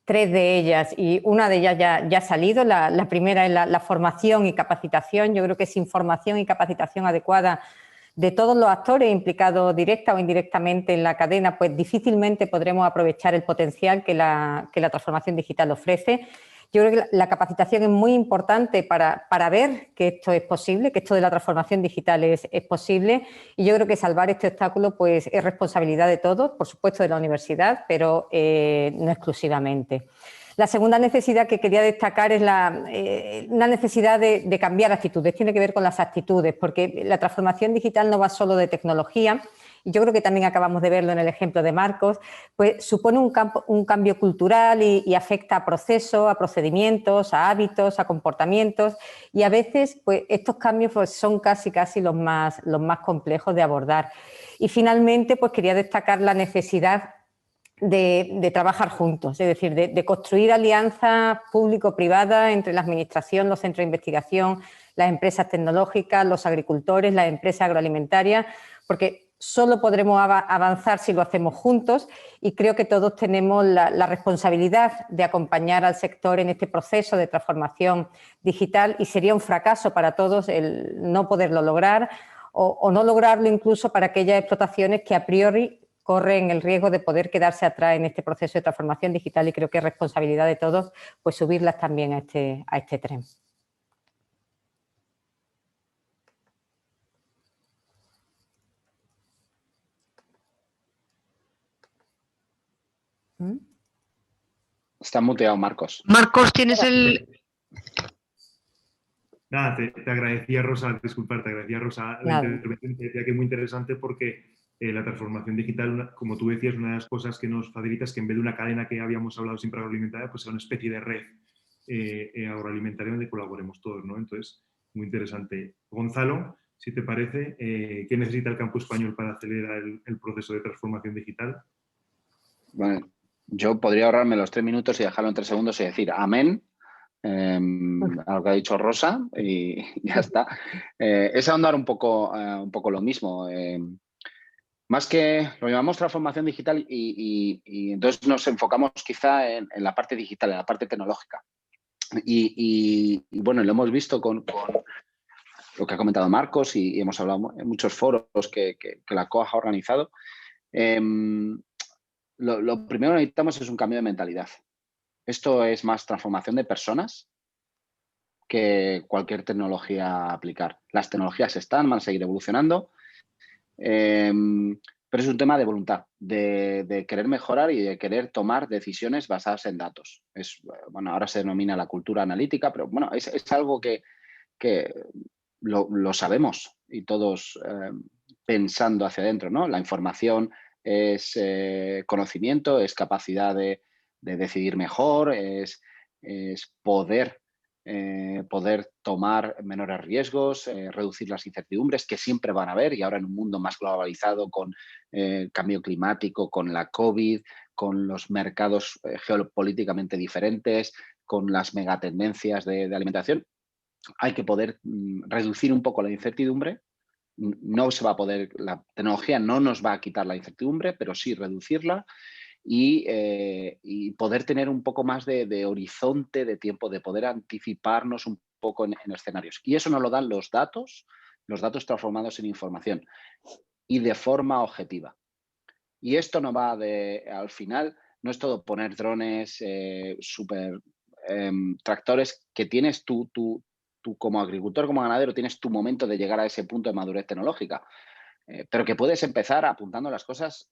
3 de ellas, y una de ellas ya ha salido. La primera es la formación y capacitación. Yo creo que sin formación y capacitación adecuada de todos los actores implicados directa o indirectamente en la cadena, pues difícilmente podremos aprovechar el potencial que la transformación digital ofrece. Yo creo que la capacitación es muy importante para ver que esto es posible, que esto de la transformación digital es posible, y yo creo que salvar este obstáculo pues, es responsabilidad de todos, por supuesto de la universidad, pero no exclusivamente. La segunda necesidad que quería destacar es una necesidad de cambiar actitudes, tiene que ver con las actitudes, porque la transformación digital no va solo de tecnología y yo creo que también acabamos de verlo en el ejemplo de Marcos, pues supone un cambio cultural y afecta a procesos, a procedimientos, a hábitos, a comportamientos, y a veces pues, estos cambios pues, son casi los más complejos de abordar. Y finalmente pues, quería destacar la necesidad de trabajar juntos, es decir, de construir alianzas público-privadas entre la administración, los centros de investigación, las empresas tecnológicas, los agricultores, las empresas agroalimentarias, porque solo podremos avanzar si lo hacemos juntos y creo que todos tenemos la responsabilidad de acompañar al sector en este proceso de transformación digital y sería un fracaso para todos el no poderlo lograr o no lograrlo incluso para aquellas explotaciones que a priori corren el riesgo de poder quedarse atrás en este proceso de transformación digital y creo que es responsabilidad de todos pues subirlas también a este tren. Está muteado, Marcos. Marcos, tienes el... Nada, te agradecía, Rosa, disculpar, te agradecía, Rosa, la intervención, te decía que es muy interesante porque la transformación digital, como tú decías, una de las cosas que nos facilita es que en vez de una cadena que habíamos hablado siempre agroalimentaria, pues sea una especie de red agroalimentaria donde colaboremos todos, ¿no? Entonces, muy interesante. Gonzalo, si te parece, ¿qué necesita el campo español para acelerar el proceso de transformación digital? Bueno, yo podría ahorrarme los 3 minutos y dejarlo en 3 segundos y decir amén. A lo que ha dicho Rosa y ya está. Es ahondar un poco lo mismo. Más que lo llamamos transformación digital y entonces nos enfocamos quizá en la parte digital, en la parte tecnológica. Y bueno, lo hemos visto con lo que ha comentado Marcos y hemos hablado en muchos foros que la COAG ha organizado. Lo primero que necesitamos es un cambio de mentalidad. Esto es más transformación de personas que cualquier tecnología a aplicar. Las tecnologías van a seguir evolucionando, pero es un tema de voluntad, de querer mejorar y de querer tomar decisiones basadas en datos. Bueno, ahora se denomina la cultura analítica, pero bueno, es algo que lo sabemos y todos pensando hacia adentro, ¿no? La información es conocimiento, es capacidad de decidir mejor, es poder tomar menores riesgos, reducir las incertidumbres que siempre van a haber y ahora en un mundo más globalizado con cambio climático, con la COVID, con los mercados geopolíticamente diferentes, con las megatendencias de alimentación, hay que poder reducir un poco la incertidumbre. No se va a poder, la tecnología no nos va a quitar la incertidumbre, pero sí reducirla y poder tener un poco más de horizonte de tiempo, de poder anticiparnos un poco en escenarios. Y eso nos lo dan los datos transformados en información y de forma objetiva. Y esto no va al final, no es todo poner drones, tractores que tienes tú como agricultor, como ganadero, tienes tu momento de llegar a ese punto de madurez tecnológica, pero que puedes empezar apuntando las cosas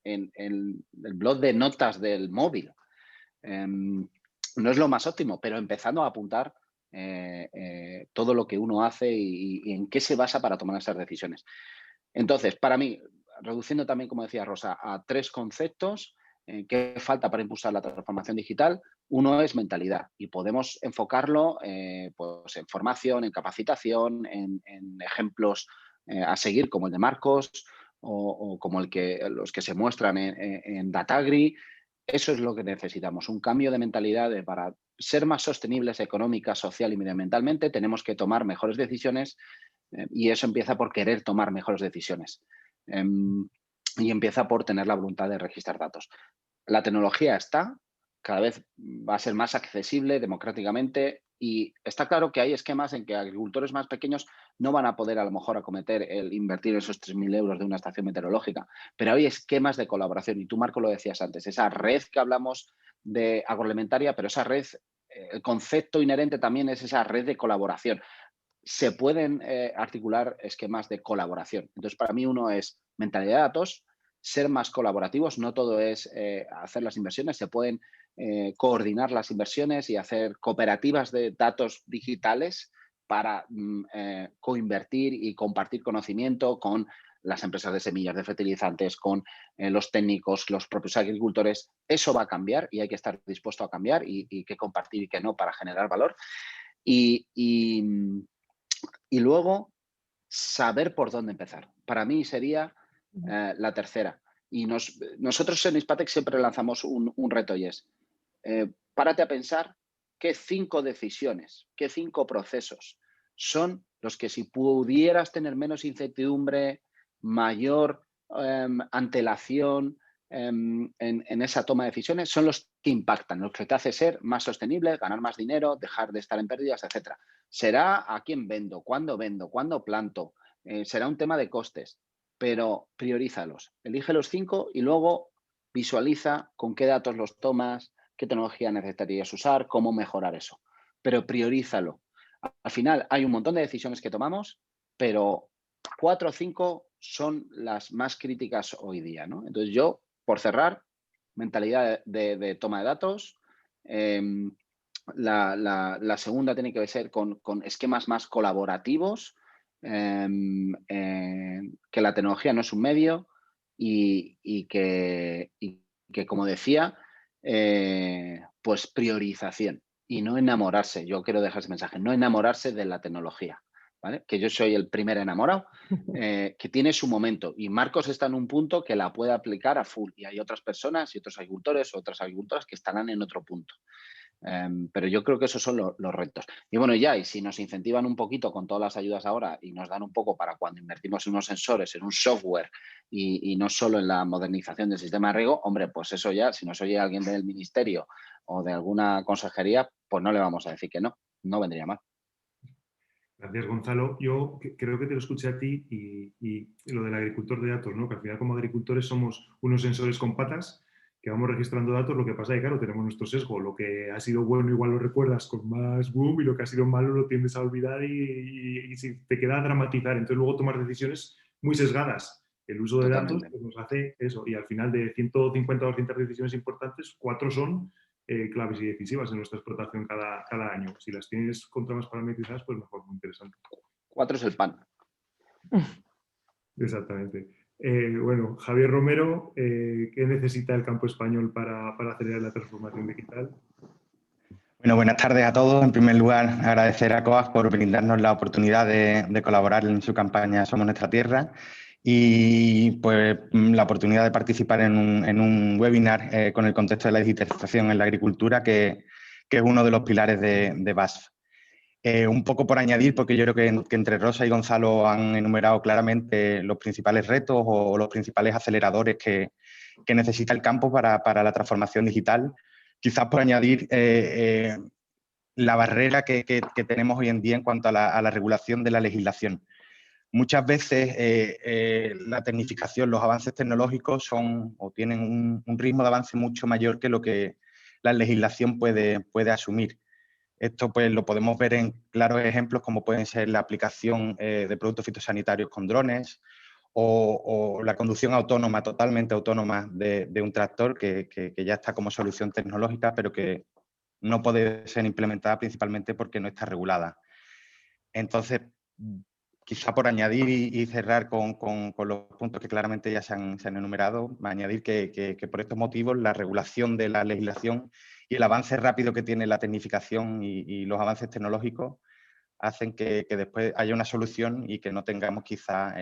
en el blog de notas del móvil. No es lo más óptimo, pero empezando a apuntar todo lo que uno hace y en qué se basa para tomar esas decisiones. Entonces, para mí, reduciendo también, como decía Rosa, a 3 conceptos, ¿qué falta para impulsar la transformación digital? Uno es mentalidad y podemos enfocarlo pues en formación, en capacitación, en ejemplos a seguir como el de Marcos o como los que se muestran en Datagri. Eso es lo que necesitamos, un cambio de mentalidad para ser más sostenibles económica, social y medioambientalmente. Tenemos que tomar mejores decisiones y eso empieza por querer tomar mejores decisiones. Y empieza por tener la voluntad de registrar datos. La tecnología está, cada vez va a ser más accesible democráticamente y está claro que hay esquemas en que agricultores más pequeños no van a poder a lo mejor acometer el invertir esos 3.000 euros de una estación meteorológica, pero hay esquemas de colaboración y tú, Marco, lo decías antes, esa red que hablamos de agroalimentaria, pero esa red, el concepto inherente también es esa red de colaboración. Se pueden articular esquemas de colaboración. Entonces, para mí uno es mentalidad de datos, ser más colaborativos, no todo es hacer las inversiones, se pueden coordinar las inversiones y hacer cooperativas de datos digitales para coinvertir y compartir conocimiento con las empresas de semillas, de fertilizantes, con los técnicos, los propios agricultores. Eso va a cambiar y hay que estar dispuesto a cambiar y que compartir y que no para generar valor. Y luego saber por dónde empezar. Para mí sería la tercera. Y nosotros en Hispatec siempre lanzamos un reto y es, párate a pensar qué 5 decisiones, qué 5 procesos son los que si pudieras tener menos incertidumbre, mayor antelación en esa toma de decisiones, son los que impactan, los que te hace ser más sostenible, ganar más dinero, dejar de estar en pérdidas, etc. Será a quién vendo, cuándo planto, será un tema de costes, pero priorízalos. Elige los 5 y luego visualiza con qué datos los tomas, qué tecnología necesitarías usar, cómo mejorar eso. Pero priorízalo. Al final hay un montón de decisiones que tomamos, pero 4 o 5 son las más críticas hoy día, ¿no? Entonces yo, por cerrar, mentalidad de toma de datos. La segunda tiene que ser con esquemas más colaborativos, que la tecnología no es un medio y que, como decía, pues priorización y no enamorarse. Yo quiero dejar ese mensaje, no enamorarse de la tecnología, ¿vale? Que yo soy el primer enamorado, que tiene su momento y Marcos está en un punto que la puede aplicar a full y hay otras personas y otros agricultores o otras agricultoras que estarán en otro punto. Pero yo creo que esos son los retos. Y bueno, y si nos incentivan un poquito con todas las ayudas ahora y nos dan un poco para cuando invertimos en unos sensores, en un software y no solo en la modernización del sistema de riego, hombre, pues eso ya, si nos oye alguien del ministerio o de alguna consejería, pues no le vamos a decir que no, no vendría mal. Gracias, Gonzalo. Yo creo que te lo escuché a ti y lo del agricultor de datos, ¿no? Que al final como agricultores somos unos sensores con patas que vamos registrando datos. Lo que pasa es que, claro, tenemos nuestro sesgo. Lo que ha sido bueno igual lo recuerdas con más boom y lo que ha sido malo lo tiendes a olvidar y si te queda a dramatizar. Entonces luego tomas decisiones muy sesgadas. El uso de datos pues, nos hace eso. Y al final de 150 o 200 decisiones importantes, 4 son claves y decisivas en nuestra explotación cada año. Si las tienes contra más parametrizadas, pues mejor, muy interesante. 4 es el pan. Exactamente. Bueno, Javier Romero, ¿qué necesita el campo español para acelerar la transformación digital? Bueno, buenas tardes a todos. En primer lugar, agradecer a COAG por brindarnos la oportunidad de colaborar en su campaña Somos Nuestra Tierra y pues la oportunidad de participar en un webinar con el contexto de la digitalización en la agricultura, que es uno de los pilares de BASF. Un poco por añadir, porque yo creo que entre Rosa y Gonzalo han enumerado claramente los principales retos o los principales aceleradores que necesita el campo para la transformación digital. Quizás por añadir la barrera que tenemos hoy en día en cuanto a la regulación de la legislación. Muchas veces la tecnificación, los avances tecnológicos tienen un ritmo de avance mucho mayor que lo que la legislación puede asumir. Esto pues lo podemos ver en claros ejemplos como pueden ser la aplicación de productos fitosanitarios con drones o la conducción autónoma, totalmente autónoma de un tractor que ya está como solución tecnológica, pero que no puede ser implementada principalmente porque no está regulada. Entonces, quizá por añadir y cerrar con los puntos que claramente ya se han enumerado, añadir que por estos motivos la regulación de la legislación y el avance rápido que tiene la tecnificación y los avances tecnológicos hacen que después haya una solución y que no tengamos quizá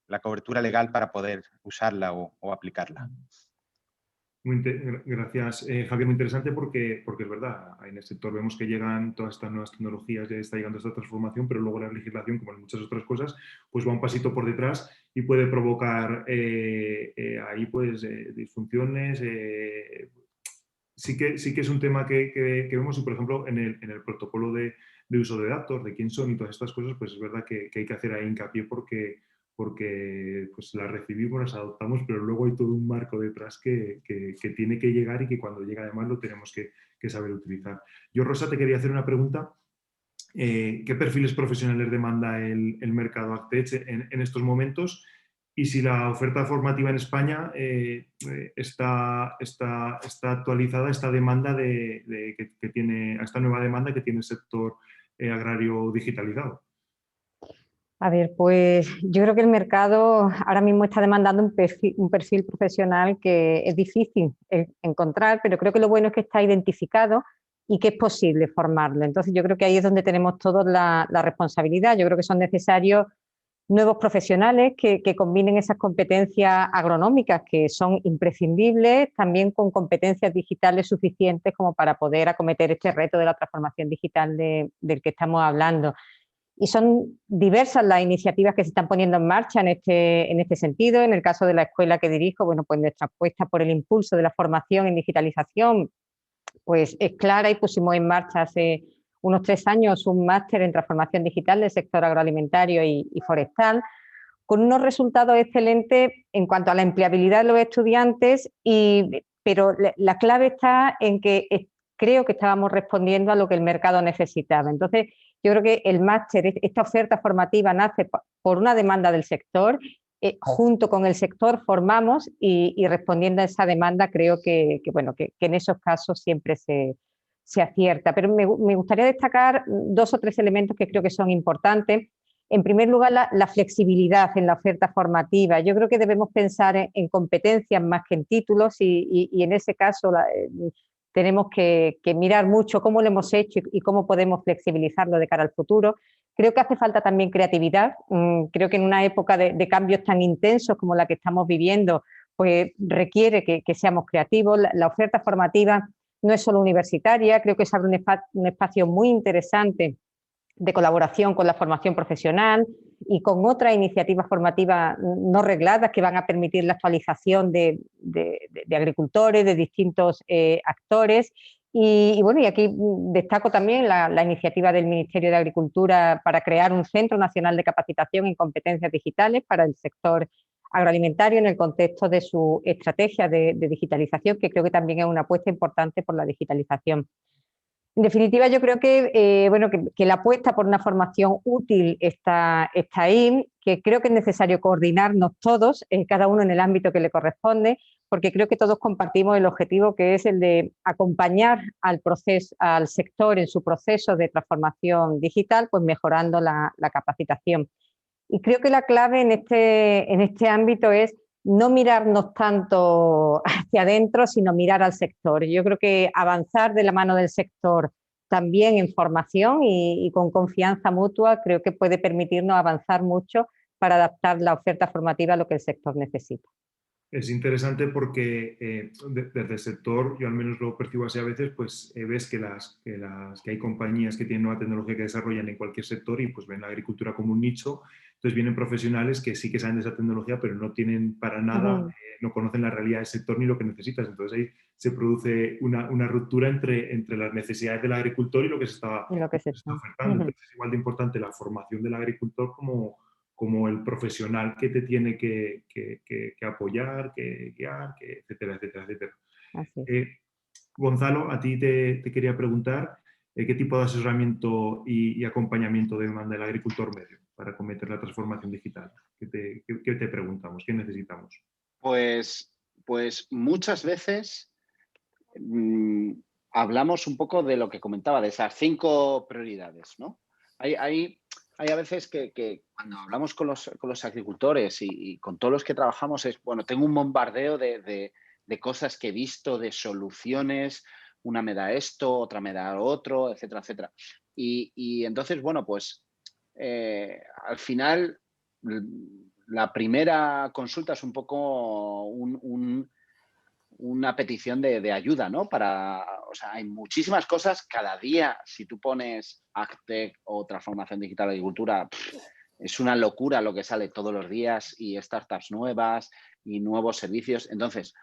la cobertura legal para poder usarla o aplicarla. Gracias, Javier. Muy interesante porque es verdad, en el sector vemos que llegan todas estas nuevas tecnologías, ya está llegando esta transformación, pero luego la legislación, como en muchas otras cosas, pues va un pasito por detrás y puede provocar ahí pues disfunciones. Sí que es un tema que vemos y, por ejemplo, en el protocolo de uso de datos, de quién son y todas estas cosas, pues es verdad que hay que hacer ahí hincapié porque pues las recibimos, las adoptamos, pero luego hay todo un marco detrás que tiene que llegar y que cuando llega además lo tenemos que saber utilizar. Yo, Rosa, te quería hacer una pregunta. ¿Qué perfiles profesionales demanda el mercado AgTech en estos momentos? Y si la oferta formativa en España está actualizada a esta demanda que tiene, a esta nueva demanda que tiene el sector agrario digitalizado. A ver, pues yo creo que el mercado ahora mismo está demandando un perfil profesional que es difícil encontrar, pero creo que lo bueno es que está identificado y que es posible formarlo. Entonces yo creo que ahí es donde tenemos todos la responsabilidad. Yo creo que son necesarios nuevos profesionales que combinen esas competencias agronómicas que son imprescindibles, también con competencias digitales suficientes como para poder acometer este reto de la transformación digital del que estamos hablando. Y son diversas las iniciativas que se están poniendo en marcha en este sentido. En el caso de la escuela que dirijo, bueno, pues nuestra apuesta por el impulso de la formación en digitalización pues es clara y pusimos en marcha hace unos 3 años un máster en transformación digital del sector agroalimentario y forestal, con unos resultados excelentes en cuanto a la empleabilidad de los estudiantes, pero la clave está en que creo que estábamos respondiendo a lo que el mercado necesitaba. Entonces, yo creo que el máster, esta oferta formativa nace por una demanda del sector, junto con el sector formamos y respondiendo a esa demanda creo que en esos casos siempre se acierta. Pero me gustaría destacar 2 o 3 elementos que creo que son importantes. En primer lugar, la flexibilidad en la oferta formativa. Yo creo que debemos pensar en competencias más que en títulos y en ese caso tenemos que mirar mucho cómo lo hemos hecho y cómo podemos flexibilizarlo de cara al futuro. Creo que hace falta también creatividad. Creo que en una época de cambios tan intensos como la que estamos viviendo, pues requiere que seamos creativos. La oferta formativa no es solo universitaria, creo que se abre un espacio muy interesante de colaboración con la formación profesional y con otras iniciativas formativas no regladas que van a permitir la actualización de agricultores, de distintos actores. Y aquí destaco también la iniciativa del Ministerio de Agricultura para crear un Centro Nacional de Capacitación en Competencias Digitales para el sector agroalimentario en el contexto de su estrategia de digitalización, que creo que también es una apuesta importante por la digitalización. En definitiva, yo creo que la apuesta por una formación útil está ahí, que creo que es necesario coordinarnos todos, cada uno en el ámbito que le corresponde, porque creo que todos compartimos el objetivo que es el de acompañar al sector en su proceso de transformación digital, pues mejorando la capacitación. Y creo que la clave en este ámbito es no mirarnos tanto hacia adentro, sino mirar al sector. Yo creo que avanzar de la mano del sector también en formación y con confianza mutua creo que puede permitirnos avanzar mucho para adaptar la oferta formativa a lo que el sector necesita. Es interesante porque desde el sector, yo al menos lo percibo así a veces, pues ves que hay compañías que tienen nueva tecnología que desarrollan en cualquier sector y pues ven la agricultura como un nicho. Entonces vienen profesionales que sí que saben de esa tecnología, pero no tienen para nada, no conocen la realidad del sector ni lo que necesitas. Entonces ahí se produce una ruptura entre las necesidades del agricultor y lo que se está ofertando. Entonces es igual de importante la formación del agricultor como el profesional que te tiene que apoyar, que guiar, etcétera, etcétera, etcétera. Gonzalo, a ti te quería preguntar qué tipo de asesoramiento y acompañamiento demanda el agricultor medio para acometer la transformación digital. ¿Qué te preguntamos? ¿Qué necesitamos? Pues muchas veces hablamos un poco de lo que comentaba, de esas 5 prioridades, ¿no? Hay a veces que cuando hablamos con los agricultores y con todos los que trabajamos tengo un bombardeo de cosas que he visto, de soluciones, una me da esto, otra me da otro, etcétera, etcétera. Y entonces, al final la primera consulta es un poco una petición de ayuda, ¿no? Hay muchísimas cosas. Cada día, si tú pones AgTech o transformación digital de agricultura, es una locura lo que sale todos los días y startups nuevas y nuevos servicios. Entonces,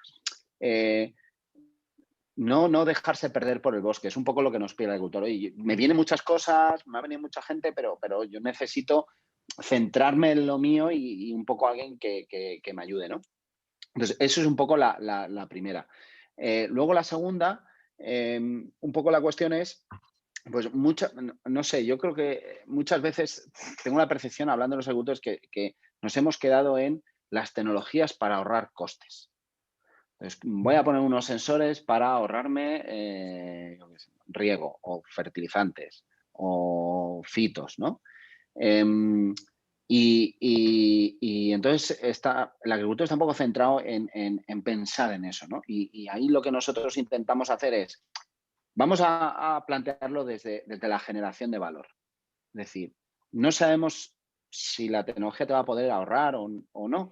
no dejarse perder por el bosque. Es un poco lo que nos pide el agricultor. Oye, me vienen muchas cosas, me ha venido mucha gente, pero yo necesito centrarme en lo mío y un poco alguien que me ayude, ¿no? Entonces, eso es un poco la primera. Luego la segunda, un poco la cuestión es, pues no sé, yo creo que muchas veces tengo la percepción, hablando de los agricultores, que nos hemos quedado en las tecnologías para ahorrar costes. Entonces, voy a poner unos sensores para ahorrarme riego o fertilizantes o fitos, ¿no? Y entonces el agricultor está un poco centrado en pensar en eso, ¿no? Y ahí lo que nosotros intentamos hacer es, vamos a plantearlo desde la generación de valor. Es decir, no sabemos si la tecnología te va a poder ahorrar o no,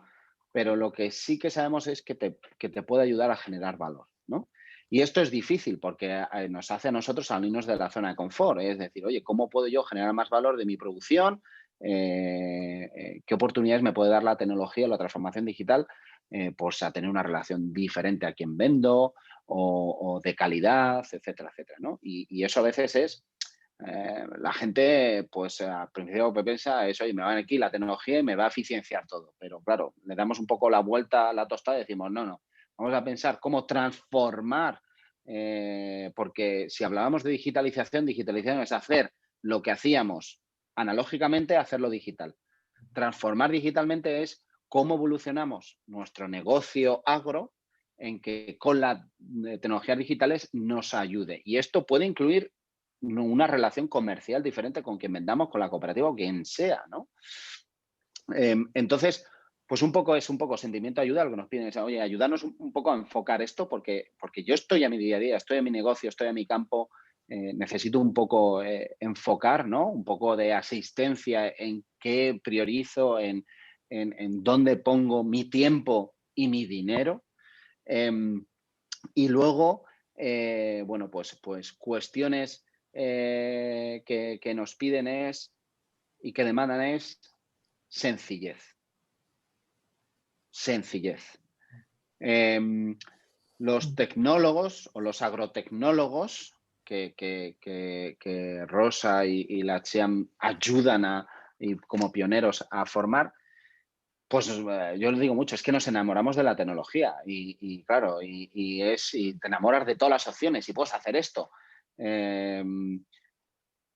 pero lo que sí que sabemos es que te puede ayudar a generar valor, ¿no? Y esto es difícil porque nos hace a nosotros salirnos de la zona de confort. Es decir, oye, ¿cómo puedo yo generar más valor de mi producción? ¿Qué oportunidades me puede dar la tecnología o la transformación digital? Pues a tener una relación diferente a quien vendo o de calidad, etcétera, etcétera, ¿no? Y eso a veces es la gente, pues al principio piensa eso, oye, me va aquí la tecnología y me va a eficienciar todo. Pero claro, le damos un poco la vuelta a la tostada y decimos, no, vamos a pensar cómo transformar, porque si hablábamos de digitalización es hacer lo que hacíamos analógicamente, hacerlo digital. Transformar digitalmente es cómo evolucionamos nuestro negocio agro en que con las tecnologías digitales nos ayude. Y esto puede incluir una relación comercial diferente con quien vendamos, con la cooperativa o quien sea, ¿no? Entonces, pues es un poco sentimiento de ayuda, lo que nos piden es, oye, ayúdanos un poco a enfocar esto porque yo estoy a mi día a día, estoy a mi negocio, estoy a mi campo, necesito un poco enfocar, ¿no? Un poco de asistencia en qué priorizo, en dónde pongo mi tiempo y mi dinero. Y luego, bueno, pues cuestiones que nos piden y que demandan es sencillez. Sencillez. Los tecnólogos o los agrotecnólogos que Rosa y la CIAM ayudan y como pioneros a formar, pues yo les digo mucho, es que nos enamoramos de la tecnología y claro, y te enamoras de todas las opciones y puedes hacer esto.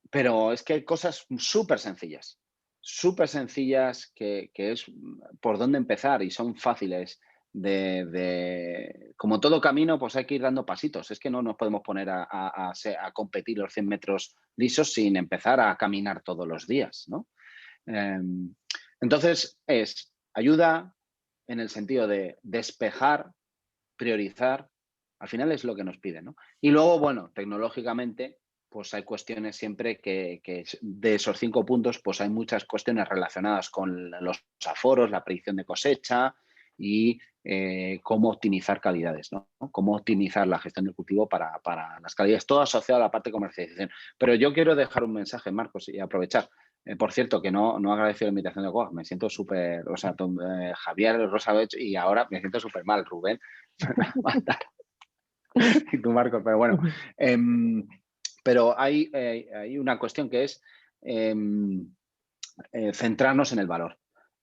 Pero es que hay cosas súper sencillas que es por dónde empezar y son fáciles como todo camino, pues hay que ir dando pasitos. Es que no nos podemos poner a competir los 100 metros lisos sin empezar a caminar todos los días, ¿no? Entonces, es ayuda en el sentido de despejar, priorizar, al final es lo que nos piden, ¿no? Y luego, bueno, tecnológicamente, pues hay cuestiones siempre que de esos 5 puntos, pues hay muchas cuestiones relacionadas con los aforos, la predicción de cosecha y cómo optimizar calidades, ¿no? Cómo optimizar la gestión del cultivo para las calidades, todo asociado a la parte de comercialización. Pero yo quiero dejar un mensaje, Marcos, y aprovechar. Por cierto, que no agradecido la invitación de Coag, me siento súper, o sea, Javier, Rosa Bech, y ahora me siento súper mal, Rubén. Y tú, Marcos, pero bueno. Pero hay una cuestión que es centrarnos en el valor.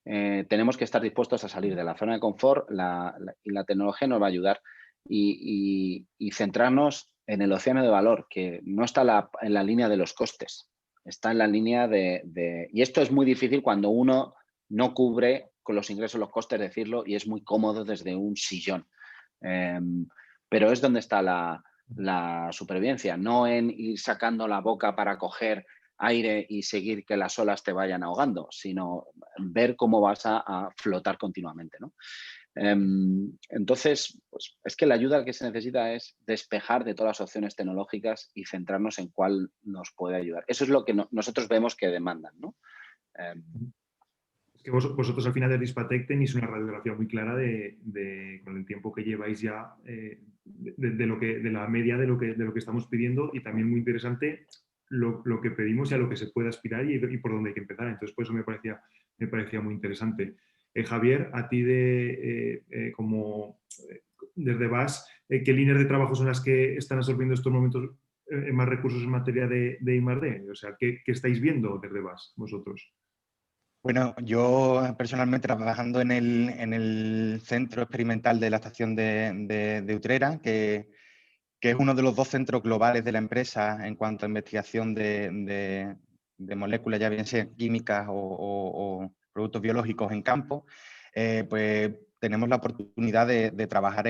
Tenemos que estar dispuestos a salir de la zona de confort y la tecnología nos va a ayudar y centrarnos en el océano de valor, que no está en la línea de los costes, está en la línea y esto es muy difícil cuando uno no cubre con los ingresos los costes, decirlo, y es muy cómodo desde un sillón. Pero es donde está la supervivencia, no en ir sacando la boca para coger aire y seguir que las olas te vayan ahogando, sino ver cómo vas a flotar continuamente, ¿no? Entonces, pues, es que la ayuda que se necesita es despejar de todas las opciones tecnológicas y centrarnos en cuál nos puede ayudar. Eso es lo que nosotros vemos que demandan, ¿no? Es que vosotros al final de Dispatec tenéis una radiografía muy clara con el tiempo que lleváis ya de la media de lo que estamos pidiendo y también muy interesante lo que pedimos y a lo que se puede aspirar y por dónde hay que empezar. Entonces, por eso me parecía muy interesante. Javier, a ti desde VAS, ¿qué líneas de trabajo son las que están absorbiendo estos momentos más recursos en materia de I+D? O sea, ¿qué estáis viendo desde VAS vosotros? Bueno, yo personalmente trabajando en el centro experimental de la estación de Utrera, que es uno de los 2 centros globales de la empresa en cuanto a investigación de moléculas, ya bien sean químicas o productos biológicos en campo, pues tenemos la oportunidad de trabajar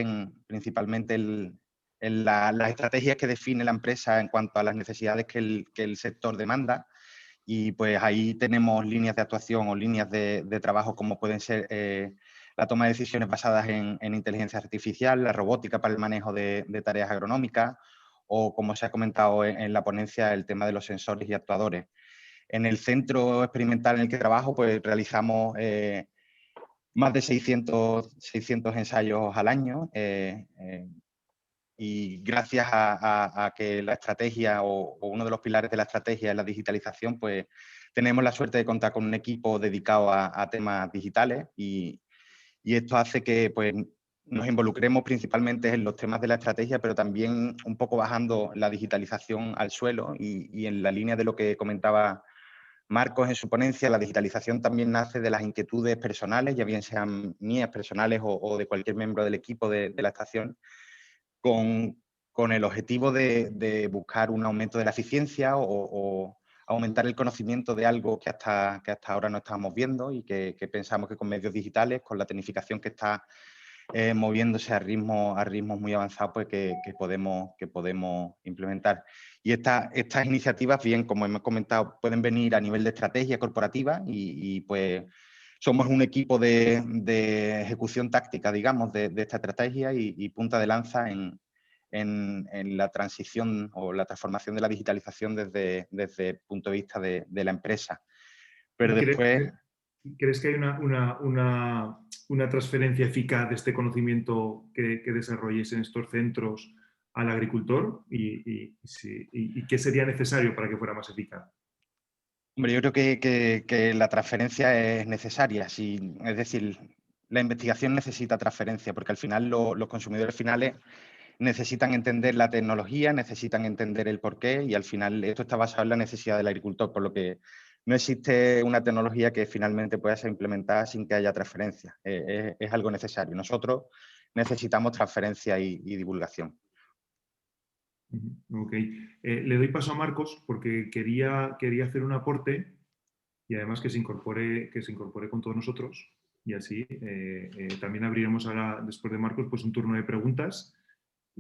principalmente en las estrategias que define la empresa en cuanto a las necesidades que el sector demanda. Y pues ahí tenemos líneas de actuación o líneas de trabajo como pueden ser la toma de decisiones basadas en inteligencia artificial, la robótica para el manejo de tareas agronómicas o, como se ha comentado en la ponencia, el tema de los sensores y actuadores. En el centro experimental en el que trabajo, pues realizamos más de 600 ensayos al año y gracias a que la estrategia o uno de los pilares de la estrategia es la digitalización, pues tenemos la suerte de contar con un equipo dedicado a temas digitales y esto hace que pues, nos involucremos principalmente en los temas de la estrategia, pero también un poco bajando la digitalización al suelo y en la línea de lo que comentaba Marcos en su ponencia, la digitalización también nace de las inquietudes personales, ya bien sean mías personales o de cualquier miembro del equipo de la estación, con el objetivo de buscar un aumento de la eficiencia o aumentar el conocimiento de algo que hasta ahora no estábamos viendo y que pensamos que con medios digitales, con la tecnificación que está moviéndose a ritmos muy avanzados, pues que podemos implementar. Y estas iniciativas, bien, como hemos comentado, pueden venir a nivel de estrategia corporativa y pues somos un equipo de ejecución táctica, digamos, de esta estrategia y punta de lanza en la transición o la transformación de la digitalización desde el punto de vista de la empresa. Pero después... ¿Crees que hay una transferencia eficaz de este conocimiento que desarrolléis en estos centros al agricultor? ¿Y qué sería necesario para que fuera más eficaz? Hombre, yo creo que la transferencia es necesaria. Es decir, la investigación necesita transferencia porque al final los consumidores finales necesitan entender la tecnología, necesitan entender el porqué y al final esto está basado en la necesidad del agricultor, por lo que no existe una tecnología que finalmente pueda ser implementada sin que haya transferencia. Es algo necesario. Nosotros necesitamos transferencia y divulgación. Ok. Le doy paso a Marcos porque quería hacer un aporte y además que se incorpore con todos nosotros y así también abriremos ahora, después de Marcos, pues un turno de preguntas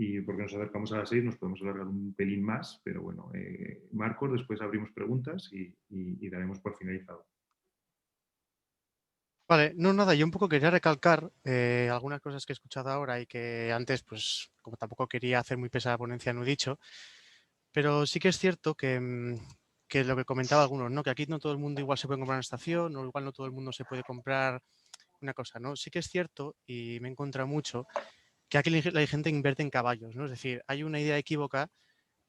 y porque nos acercamos a las 6 nos podemos alargar un pelín más, pero bueno, Marcos, después abrimos preguntas y daremos por finalizado. Vale, no, nada, yo un poco quería recalcar algunas cosas que he escuchado ahora y que antes, pues, como tampoco quería hacer muy pesada ponencia, no he dicho, pero sí que es cierto que lo que comentaba algunos, ¿no? Que aquí no todo el mundo igual se puede comprar una estación o igual no todo el mundo se puede comprar una cosa, ¿no? Sí que es cierto y me he encontrado mucho que aquí la gente invierte en caballos, ¿no? Es decir, hay una idea equívoca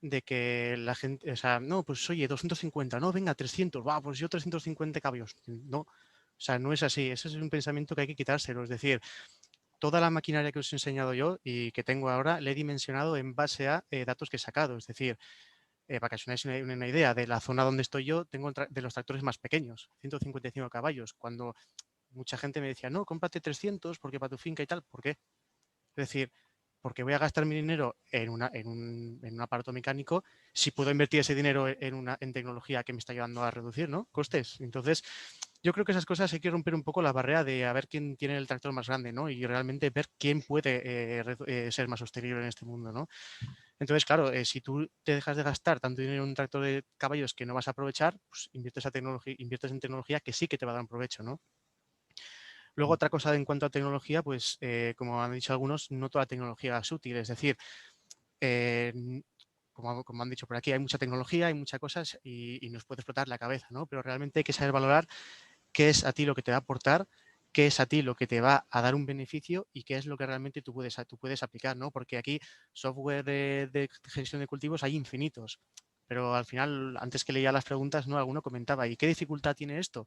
de que la gente, o sea, no, pues oye, 250, no, venga, 300, va, pues yo 350 caballos. No, o sea, no es así, ese es un pensamiento que hay que quitárselo, es decir, toda la maquinaria que os he enseñado yo y que tengo ahora, le he dimensionado en base a datos que he sacado, es decir, para que os hagáis una idea, de la zona donde estoy yo, tengo de los tractores más pequeños, 155 caballos, cuando mucha gente me decía, no, cómprate 300 porque para tu finca y tal, ¿por qué? Es decir, porque voy a gastar mi dinero en un aparato mecánico si puedo invertir ese dinero en tecnología que me está ayudando a reducir, ¿no? Costes. Entonces, yo creo que esas cosas hay que romper un poco la barrera de a ver quién tiene el tractor más grande, ¿no? Y realmente ver quién puede ser más sostenible en este mundo, ¿no? Entonces, claro, si tú te dejas de gastar tanto dinero en un tractor de caballos que no vas a aprovechar, pues inviertes en tecnología que sí que te va a dar un provecho, ¿no? Luego, otra cosa en cuanto a tecnología, pues como han dicho algunos, no toda tecnología es útil. Es decir, eh, como han dicho por aquí, hay mucha tecnología, hay muchas cosas y nos puede explotar la cabeza, ¿no? Pero realmente hay que saber valorar qué es a ti lo que te va a aportar, qué es a ti lo que te va a dar un beneficio y qué es lo que realmente tú puedes aplicar, ¿no? Porque aquí software de gestión de cultivos hay infinitos. Pero al final, antes que leía las preguntas, ¿no? Alguno comentaba, ¿y qué dificultad tiene esto?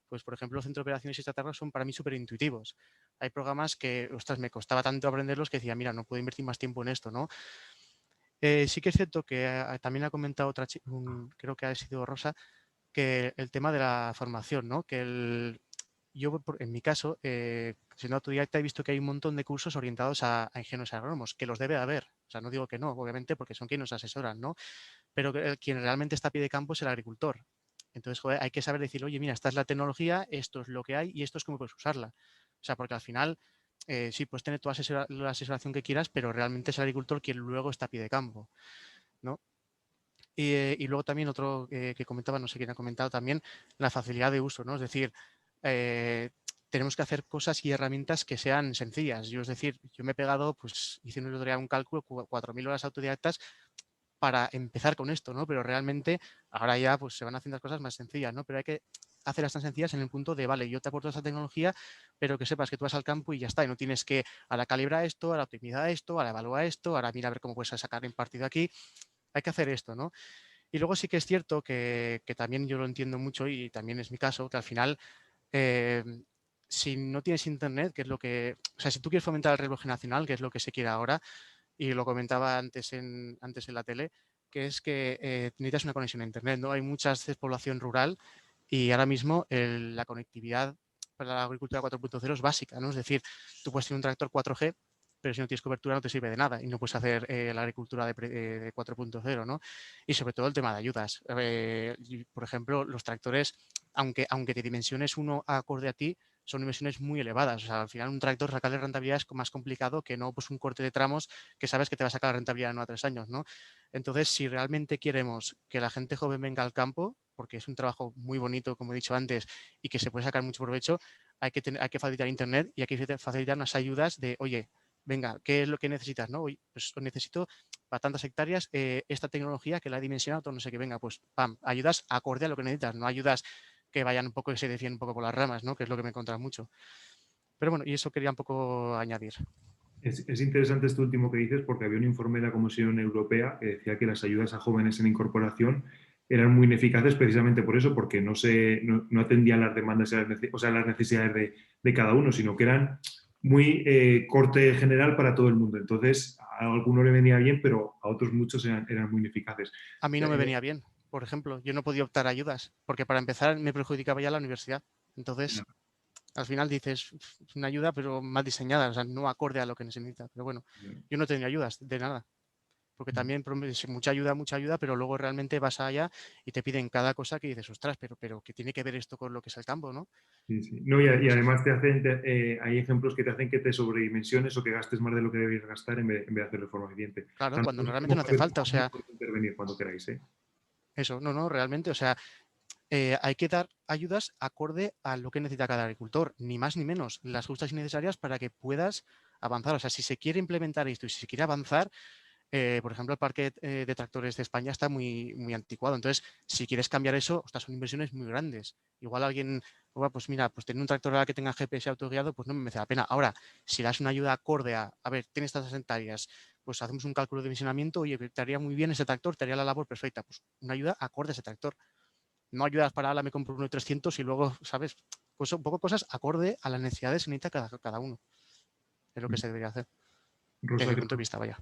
Pues, por ejemplo, los centros de operaciones y estrategias son para mí súper intuitivos. Hay programas que, ostras, me costaba tanto aprenderlos que decía, mira, no puedo invertir más tiempo en esto, ¿no? Sí que es cierto que también ha comentado creo que ha sido Rosa, que el tema de la formación, ¿no? Yo, en mi caso, siendo autodidacta, he visto que hay un montón de cursos orientados a ingenieros agrónomos, que los debe haber. O sea, no digo que no, obviamente, porque son quienes nos asesoran, ¿no? Pero quien realmente está a pie de campo es el agricultor. Entonces, joder, hay que saber decir, oye, mira, esta es la tecnología, esto es lo que hay y esto es cómo puedes usarla. O sea, porque al final, sí, puedes tener toda la asesoración que quieras, pero realmente es el agricultor quien luego está a pie de campo, ¿no? Y luego también otro que comentaba, no sé quién ha comentado también, la facilidad de uso, ¿no? Es decir, tenemos que hacer cosas y herramientas que sean sencillas. Yo, es decir, yo me he pegado, pues hice un cálculo, 4.000 horas autodidactas para empezar con esto, ¿no? Pero realmente ahora ya pues se van haciendo las cosas más sencillas, ¿no? Pero hay que hacerlas tan sencillas en el punto de, vale, yo te aporto esa tecnología, pero que sepas que tú vas al campo y ya está, y no tienes que ahora calibrar esto, ahora optimizar esto, ahora evaluar esto, ahora mira a ver cómo puedes sacar en partido aquí. Hay que hacer esto, ¿no? Y luego sí que es cierto que también yo lo entiendo mucho y también es mi caso, que al final, si no tienes internet, que es lo que, o sea, si tú quieres fomentar el reloj generacional, que es lo que se quiere ahora, y lo comentaba antes en la tele, que es que necesitas una conexión a internet, ¿no? Hay mucha población rural y ahora mismo la conectividad para la agricultura 4.0 es básica, ¿no? Es decir, tú puedes tener un tractor 4G, pero si no tienes cobertura no te sirve de nada y no puedes hacer la agricultura de 4.0, ¿no? Y sobre todo el tema de ayudas. Por ejemplo, los tractores, aunque te dimensiones uno acorde a ti, son dimensiones muy elevadas. O sea, al final un tractor sacarle rentabilidad es más complicado que no pues un corte de tramos que sabes que te va a sacar la rentabilidad en 1 a 3 años, ¿no? Entonces, si realmente queremos que la gente joven venga al campo, porque es un trabajo muy bonito, como he dicho antes, y que se puede sacar mucho provecho, hay que facilitar internet y hay que facilitar unas ayudas de, oye, venga, ¿qué es lo que necesitas? ¿No? Oye, pues necesito para tantas hectáreas esta tecnología que la he dimensionado, no sé qué, venga, pues pam, ayudas acorde a lo que necesitas, no ayudas que vayan un poco y se desvíen un poco por las ramas, ¿no? Que es lo que me encuentra mucho. Pero bueno, y eso quería un poco añadir. Es interesante esto último que dices porque había un informe de la Comisión Europea que decía que las ayudas a jóvenes en incorporación eran muy ineficaces precisamente por eso, porque no atendían las demandas, o sea, las necesidades de cada uno, sino que eran muy corte general para todo el mundo. Entonces, a alguno le venía bien, pero a otros muchos eran muy ineficaces. A mí no me venía bien, por ejemplo. Yo no podía optar a ayudas, porque para empezar me perjudicaba ya la universidad. Entonces, al final dices, es una ayuda, pero mal diseñada, o sea, no acorde a lo que se necesita. Pero bueno, yo no tenía ayudas de nada, porque también mucha ayuda, pero luego realmente vas allá y te piden cada cosa que dices, ostras, pero que tiene que ver esto con lo que es el campo, ¿no? Sí, sí. No, y además hay ejemplos que te hacen que te sobredimensiones o que gastes más de lo que debes gastar en vez de hacerlo de forma eficiente. Claro, Tanto cuando realmente no hace falta, o sea, podéis intervenir cuando queráis, ¿eh? eso, no, realmente, o sea, hay que dar ayudas acorde a lo que necesita cada agricultor, ni más ni menos, las justas y necesarias para que puedas avanzar. O sea, si se quiere implementar esto y si se quiere avanzar, por ejemplo, el parque de tractores de España está muy, muy anticuado. Entonces, si quieres cambiar eso, ostras, son inversiones muy grandes. Igual alguien, pues mira, pues tener un tractor ahora que tenga GPS autoguiado, pues no me merece la pena. Ahora, si das una ayuda acorde a ver, tienes estas hectáreas, pues hacemos un cálculo de dimensionamiento, oye, te haría muy bien ese tractor, te haría la labor perfecta. Pues una ayuda acorde a ese tractor. No ayudas para, me compro uno de 300 y luego, ¿sabes? Pues un poco cosas acorde a las necesidades que necesita cada uno. Es lo que se debería hacer, desde Rosa, mi punto de vista, vaya.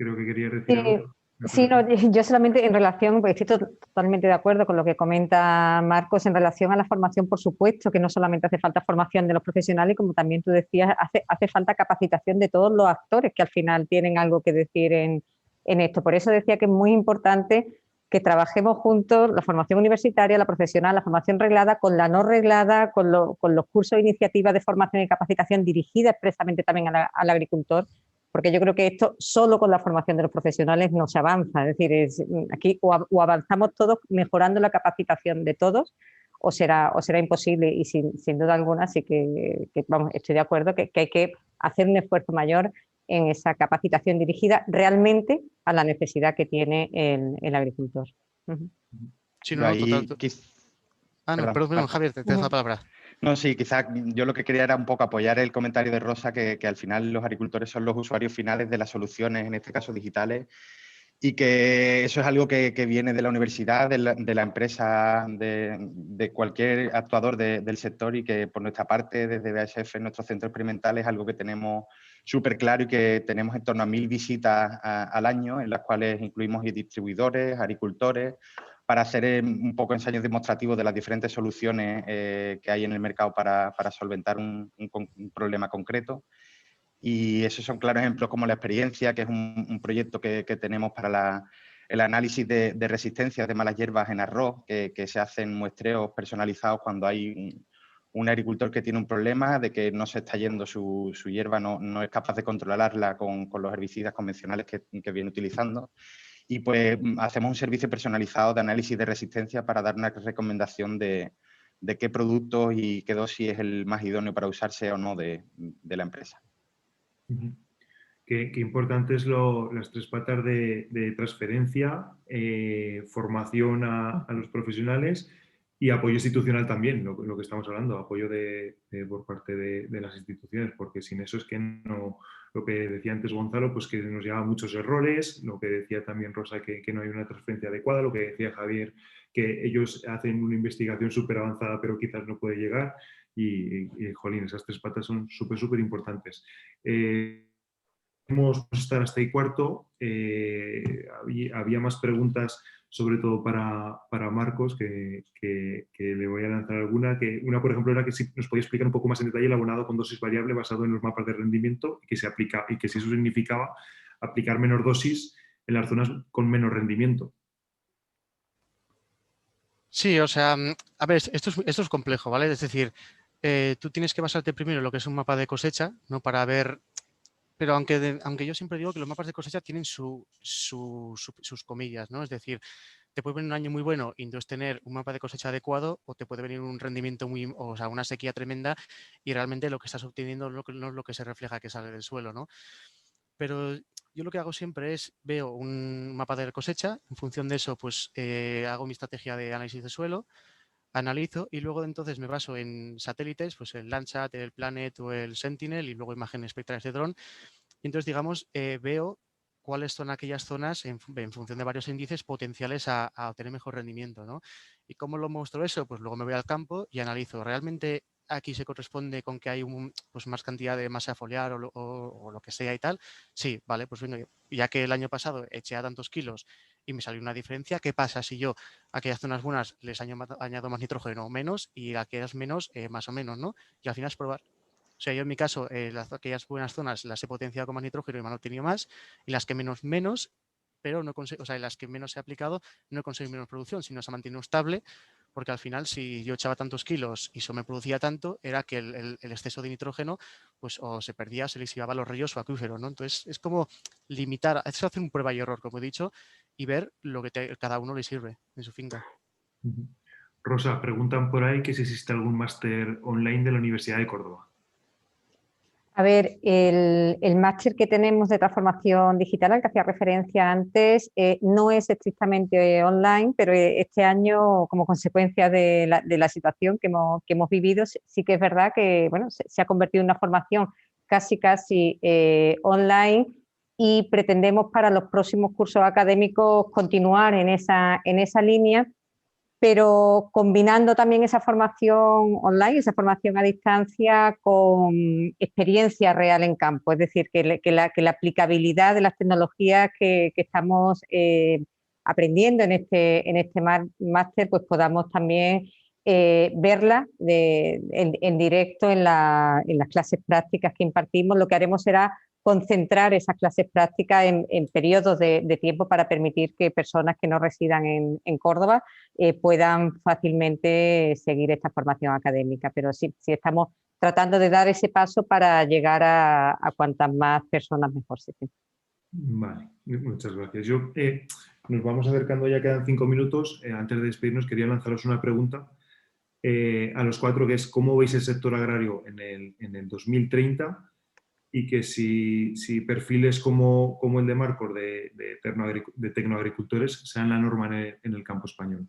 creo que quería decir algo. Sí, no, yo solamente en relación, porque estoy totalmente de acuerdo con lo que comenta Marcos, en relación a la formación, por supuesto, que no solamente hace falta formación de los profesionales, como también tú decías, hace falta capacitación de todos los actores que al final tienen algo que decir en esto. Por eso decía que es muy importante que trabajemos juntos la formación universitaria, la profesional, la formación reglada, con la no reglada, con los cursos e iniciativas de formación y capacitación dirigidas expresamente también al agricultor, porque yo creo que esto solo con la formación de los profesionales no se avanza. Es decir, aquí o avanzamos todos mejorando la capacitación de todos o será imposible. Y sin duda alguna sí que vamos, estoy de acuerdo que hay que hacer un esfuerzo mayor en esa capacitación dirigida realmente a la necesidad que tiene el agricultor. Sí, no, total. No, perdón, Javier, te dejo la palabra. No, sí, quizás yo lo que quería era un poco apoyar el comentario de Rosa, que al final los agricultores son los usuarios finales de las soluciones, en este caso digitales, y que eso es algo que viene de la universidad, de la empresa, de cualquier actuador del sector, y que por nuestra parte, desde BASF, en nuestro centro experimental, es algo que tenemos súper claro y que tenemos en torno a 1000 visitas al año, en las cuales incluimos distribuidores, agricultores, para hacer un poco ensayos demostrativos de las diferentes soluciones que hay en el mercado para solventar un problema concreto. Y esos son claros ejemplos como la experiencia, que es un proyecto que tenemos para el análisis de resistencias de malas hierbas en arroz, que se hacen muestreos personalizados cuando hay un agricultor que tiene un problema de que no se está yendo su hierba, no es capaz de controlarla con los herbicidas convencionales que viene utilizando. y pues hacemos un servicio personalizado de análisis de resistencia para dar una recomendación de qué producto y qué dosis es el más idóneo para usarse o no de la empresa. Qué importante es las tres patas de transferencia, formación a los profesionales y apoyo institucional también, lo que estamos hablando, apoyo por parte de las instituciones, porque sin eso es que no, lo que decía antes Gonzalo, pues que nos lleva muchos errores, lo que decía también Rosa, que no hay una transferencia adecuada, lo que decía Javier, que ellos hacen una investigación súper avanzada pero quizás no puede llegar y jolín, esas tres patas son súper importantes. Vamos a estar hasta y cuarto. Había más preguntas, sobre todo para Marcos, que le voy a lanzar alguna. Una, por ejemplo, era que si nos podía explicar un poco más en detalle el abonado con dosis variable basado en los mapas de rendimiento y que si eso significaba aplicar menor dosis en las zonas con menos rendimiento. Sí, o sea, a ver, esto es complejo, ¿vale? Es decir, tú tienes que basarte primero en lo que es un mapa de cosecha, ¿no? Para ver. Pero aunque yo siempre digo que los mapas de cosecha tienen sus comillas, ¿no? Es decir, te puede venir un año muy bueno y entonces tener un mapa de cosecha adecuado, o te puede venir un rendimiento o sea, una sequía tremenda y realmente lo que estás obteniendo no es lo que se refleja que sale del suelo, ¿no? Pero yo lo que hago siempre es veo un mapa de cosecha, en función de eso, pues hago mi estrategia de análisis de suelo, analizo y luego entonces me baso en satélites, pues el Landsat, el Planet o el Sentinel y luego imágenes espectrales de dron. Y entonces, digamos, veo cuáles son aquellas zonas en función de varios índices potenciales a obtener mejor rendimiento, ¿no? ¿Y cómo lo muestro eso? Pues luego me voy al campo y analizo. ¿Realmente aquí se corresponde con que hay pues más cantidad de masa foliar o lo que sea y tal? Sí, vale, pues bueno, ya que el año pasado eché a tantos kilos y me salió una diferencia, ¿qué pasa si yo a aquellas zonas buenas les añado más nitrógeno o menos y a aquellas menos más o menos, ¿no? Y al final es probar. O sea, yo en mi caso, aquellas buenas zonas las he potenciado con más nitrógeno y me han obtenido más, y las que menos, pero no o sea, las que menos he aplicado no he conseguido menos producción, sino se ha mantenido estable, porque al final si yo echaba tantos kilos y eso me producía tanto, era que el exceso de nitrógeno pues o se perdía, se lisiaba los ríos o acuíferos, ¿no? Entonces es como limitar, es hacer un prueba y error, como he dicho, y ver lo que cada uno le sirve en su finca. Rosa, preguntan por ahí que si existe algún máster online de la Universidad de Córdoba. A ver, el máster que tenemos de transformación digital, al que hacía referencia antes, no es estrictamente online, pero este año, como consecuencia de la situación que hemos vivido, sí que es verdad que bueno, se ha convertido en una formación casi online, y pretendemos para los próximos cursos académicos continuar en esa línea, pero combinando también esa formación online, esa formación a distancia, con experiencia real en campo. Es decir, que la aplicabilidad de las tecnologías que estamos aprendiendo en este máster, pues podamos también verla en directo en las clases prácticas que impartimos. Lo que haremos será concentrar esas clases prácticas en periodos de tiempo para permitir que personas que no residan en Córdoba puedan fácilmente seguir esta formación académica. Pero sí estamos tratando de dar ese paso para llegar a cuantas más personas mejor. Sí. Vale, muchas gracias. Nos vamos acercando, ya quedan 5 minutos. Antes de despedirnos, quería lanzaros una pregunta a los cuatro, que es ¿cómo veis el sector agrario en el 2030? Y que si perfiles como el de Marcos de tecnoagricultores sean la norma en el campo español.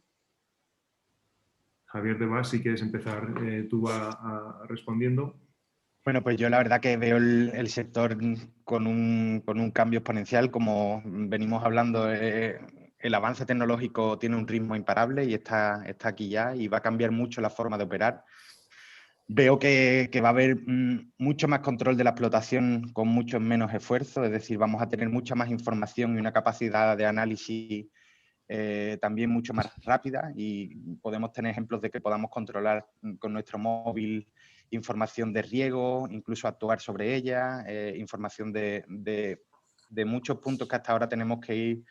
Javier de Bas, si quieres empezar tú respondiendo. Bueno, pues yo la verdad que veo el sector con un cambio exponencial. Como venimos hablando, el avance tecnológico tiene un ritmo imparable y está aquí ya, y va a cambiar mucho la forma de operar. Veo que va a haber mucho más control de la explotación con mucho menos esfuerzo, es decir, vamos a tener mucha más información y una capacidad de análisis también mucho más rápida, y podemos tener ejemplos de que podamos controlar con nuestro móvil información de riego, incluso actuar sobre ella, información de muchos puntos que hasta ahora tenemos que ir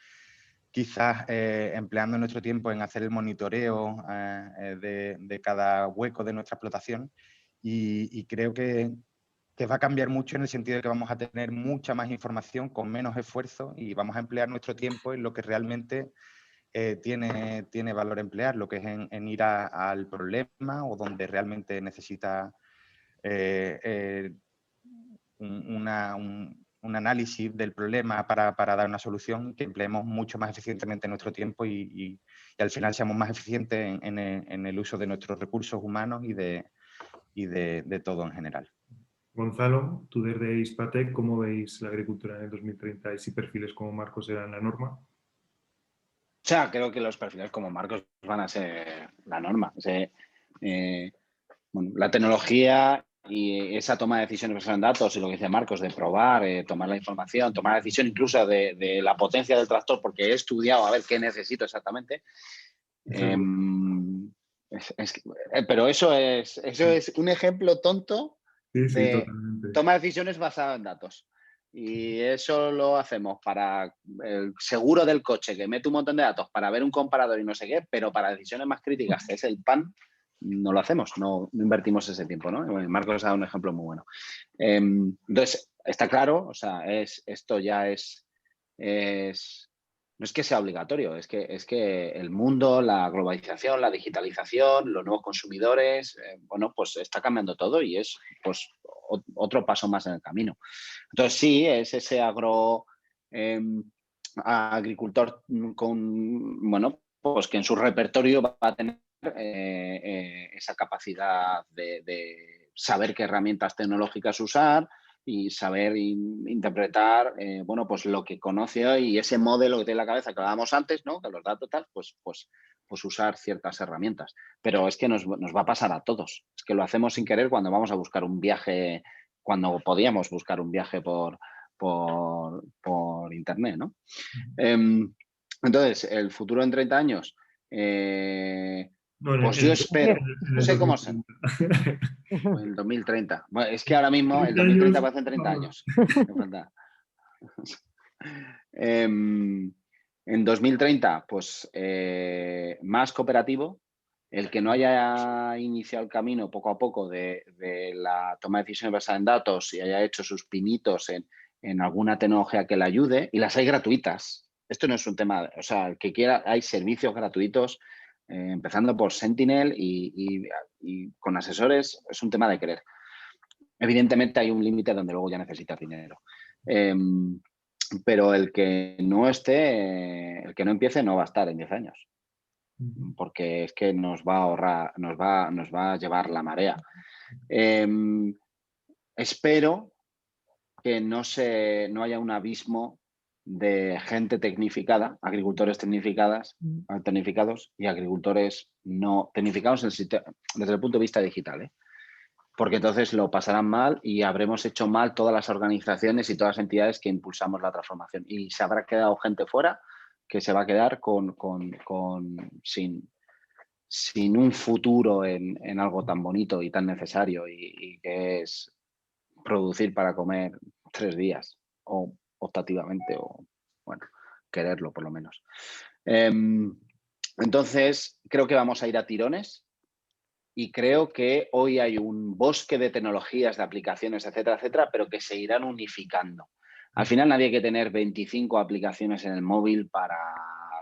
quizás empleando nuestro tiempo en hacer el monitoreo de cada hueco de nuestra explotación, y creo que que va a cambiar mucho en el sentido de que vamos a tener mucha más información con menos esfuerzo y vamos a emplear nuestro tiempo en lo que realmente tiene valor emplear, lo que es en ir al problema o donde realmente necesita un análisis del problema para dar una solución, que empleemos mucho más eficientemente nuestro tiempo y al final seamos más eficientes en el uso de nuestros recursos humanos y de todo en general. Gonzalo, tú desde Hispatec, ¿cómo veis la agricultura en el 2030 y si perfiles como Marcos serán la norma? O sea, creo que los perfiles como Marcos van a ser la norma. Bueno, la tecnología y esa toma de decisiones basadas en datos y lo que dice Marcos, de probar, tomar la información, tomar la decisión incluso de la potencia del tractor, porque he estudiado a ver qué necesito exactamente. Pero eso es un ejemplo tonto de totalmente. toma de decisiones basada en datos. Y eso lo hacemos para el seguro del coche, que mete un montón de datos para ver un comparador y no sé qué, pero para decisiones más críticas, que es el PAN, no lo hacemos, no invertimos ese tiempo, ¿no? Marcos ha dado un ejemplo muy bueno. Entonces, está claro, o sea, esto ya no es que sea obligatorio, es que el mundo, la globalización, la digitalización, los nuevos consumidores, bueno, pues está cambiando todo y es pues otro paso más en el camino. Entonces sí, es ese agricultor con, bueno, pues que en su repertorio va a tener esa capacidad de saber qué herramientas tecnológicas usar y saber interpretar, bueno, pues lo que conoce hoy y ese modelo que tiene en la cabeza que hablábamos antes, ¿no? Que los datos tal, pues usar ciertas herramientas. Pero es que nos va a pasar a todos. Es que lo hacemos sin querer cuando vamos a buscar un viaje, cuando podíamos buscar un viaje por internet, ¿no? Entonces, el futuro en 30 años, pues yo espero, no sé cómo será. En 2030. Bueno, es que ahora mismo el 2030 parecen 30 años. En 2030, pues más cooperativo. El que no haya iniciado el camino poco a poco de la toma de decisiones basada en datos y haya hecho sus pinitos en alguna tecnología que le ayude, y las hay gratuitas. Esto no es un tema, o sea, el que quiera, hay servicios gratuitos, empezando por Sentinel y con asesores, es un tema de querer. Evidentemente hay un límite donde luego ya necesitas dinero. Pero el que no esté, el que no empiece no va a estar en 10 años. Porque es que nos va a ahorrar, nos va a llevar la marea. Espero que no haya un abismo de gente tecnificada, agricultores tecnificados y agricultores no tecnificados desde el punto de vista digital, ¿eh? Porque entonces lo pasarán mal y habremos hecho mal todas las organizaciones y todas las entidades que impulsamos la transformación. Y se habrá quedado gente fuera que se va a quedar sin un futuro en algo tan bonito y tan necesario y que es producir para comer 3 días o optativamente o, bueno, quererlo por lo menos. Entonces, creo que vamos a ir a tirones y creo que hoy hay un bosque de tecnologías, de aplicaciones, etcétera, etcétera, pero que se irán unificando. Al final nadie hay que tener 25 aplicaciones en el móvil para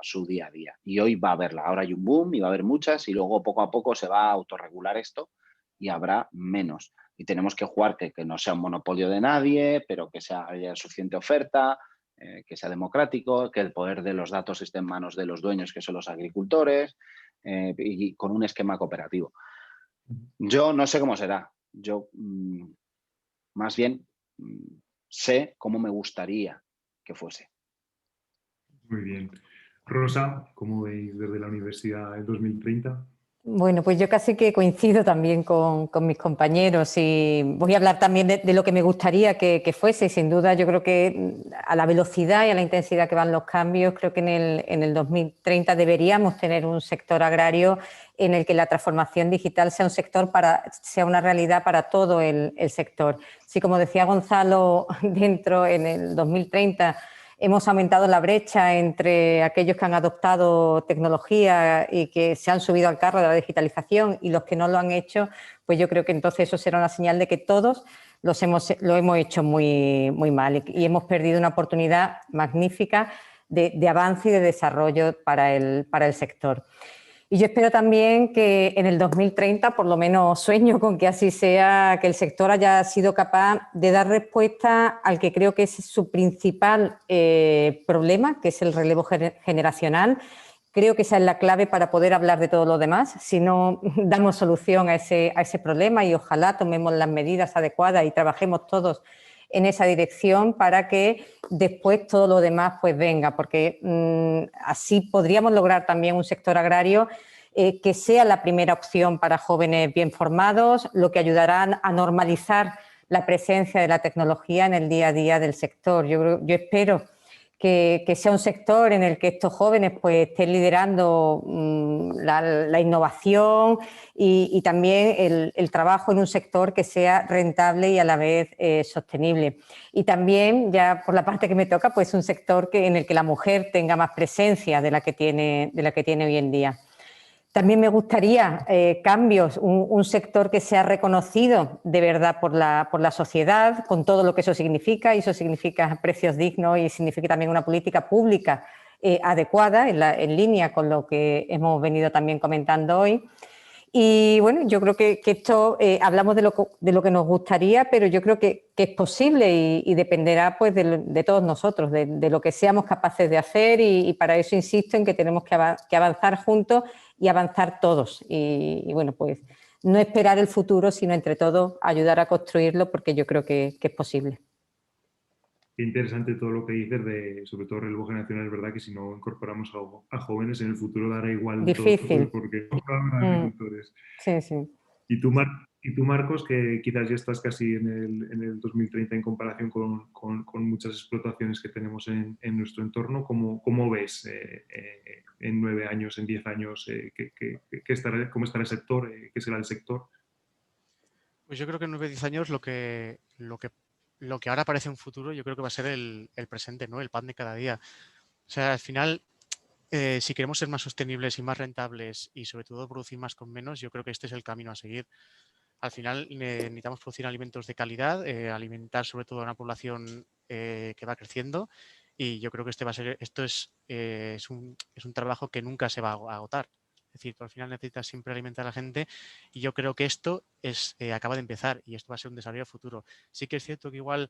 su día a día. Y hoy va a haberla. Ahora hay un boom y va a haber muchas y luego poco a poco se va a autorregular esto y habrá menos. Y tenemos que jugar que no sea un monopolio de nadie, pero que haya suficiente oferta, que sea democrático, que el poder de los datos esté en manos de los dueños, que son los agricultores, y con un esquema cooperativo. Yo no sé cómo será. Yo más bien sé cómo me gustaría que fuese. Muy bien. Rosa, ¿cómo veis desde la universidad el 2030? Bueno, pues yo casi que coincido también con mis compañeros y voy a hablar también de lo que me gustaría que fuese. Y sin duda yo creo que a la velocidad y a la intensidad que van los cambios, creo que en el 2030 deberíamos tener un sector agrario en el que la transformación digital sea una realidad para todo el sector. Sí, como decía Gonzalo, en el 2030 hemos aumentado la brecha entre aquellos que han adoptado tecnología y que se han subido al carro de la digitalización y los que no lo han hecho, pues yo creo que entonces eso será una señal de que todos lo hemos hecho muy, muy mal y hemos perdido una oportunidad magnífica de avance y de desarrollo para el sector. Y yo espero también que en el 2030, por lo menos sueño con que así sea, que el sector haya sido capaz de dar respuesta al que creo que es su principal problema, que es el relevo generacional. Creo que esa es la clave para poder hablar de todo lo demás. Si no damos solución a ese problema, y ojalá tomemos las medidas adecuadas y trabajemos todos en esa dirección para que después todo lo demás pues venga, porque así podríamos lograr también un sector agrario que sea la primera opción para jóvenes bien formados, lo que ayudará a normalizar la presencia de la tecnología en el día a día del sector. Yo espero que sea un sector en el que estos jóvenes pues estén liderando la innovación y también el trabajo en un sector que sea rentable y a la vez sostenible. Y también, ya por la parte que me toca, pues un sector en el que la mujer tenga más presencia de la que tiene hoy en día. También me gustaría cambios, un sector que sea reconocido de verdad por la sociedad, con todo lo que eso significa, y eso significa precios dignos y significa también una política pública adecuada, en línea con lo que hemos venido también comentando hoy. Y bueno, yo creo que esto, hablamos de lo que nos gustaría, pero yo creo que es posible y dependerá pues de todos nosotros, de lo que seamos capaces de hacer, y para eso insisto en que tenemos que avanzar juntos y avanzar todos. Y bueno, pues no esperar el futuro, sino entre todos ayudar a construirlo, porque yo creo que es posible. Qué interesante todo lo que dices de, sobre todo, relevo generacional. Es verdad que si no incorporamos a jóvenes en el futuro dará igual Difícil. todo, porque no habrá agricultores. Sí, sí. Y tú, Marcos, que quizás ya estás casi en el 2030 en comparación con muchas explotaciones que tenemos en nuestro entorno, ¿cómo ves en 9 años, en 10 años, cómo estará el sector, qué será el sector? Pues yo creo que en 9 o 10 años lo que ahora parece un futuro, yo creo que va a ser el presente, ¿no? El pan de cada día. O sea, al final, si queremos ser más sostenibles y más rentables y sobre todo producir más con menos, yo creo que este es el camino a seguir. Al final necesitamos producir alimentos de calidad, alimentar sobre todo a una población que va creciendo, y yo creo que esto es un trabajo que nunca se va a agotar. Es decir, al final necesitas siempre alimentar a la gente, y yo creo que esto acaba de empezar y esto va a ser un desarrollo futuro. Sí que es cierto que igual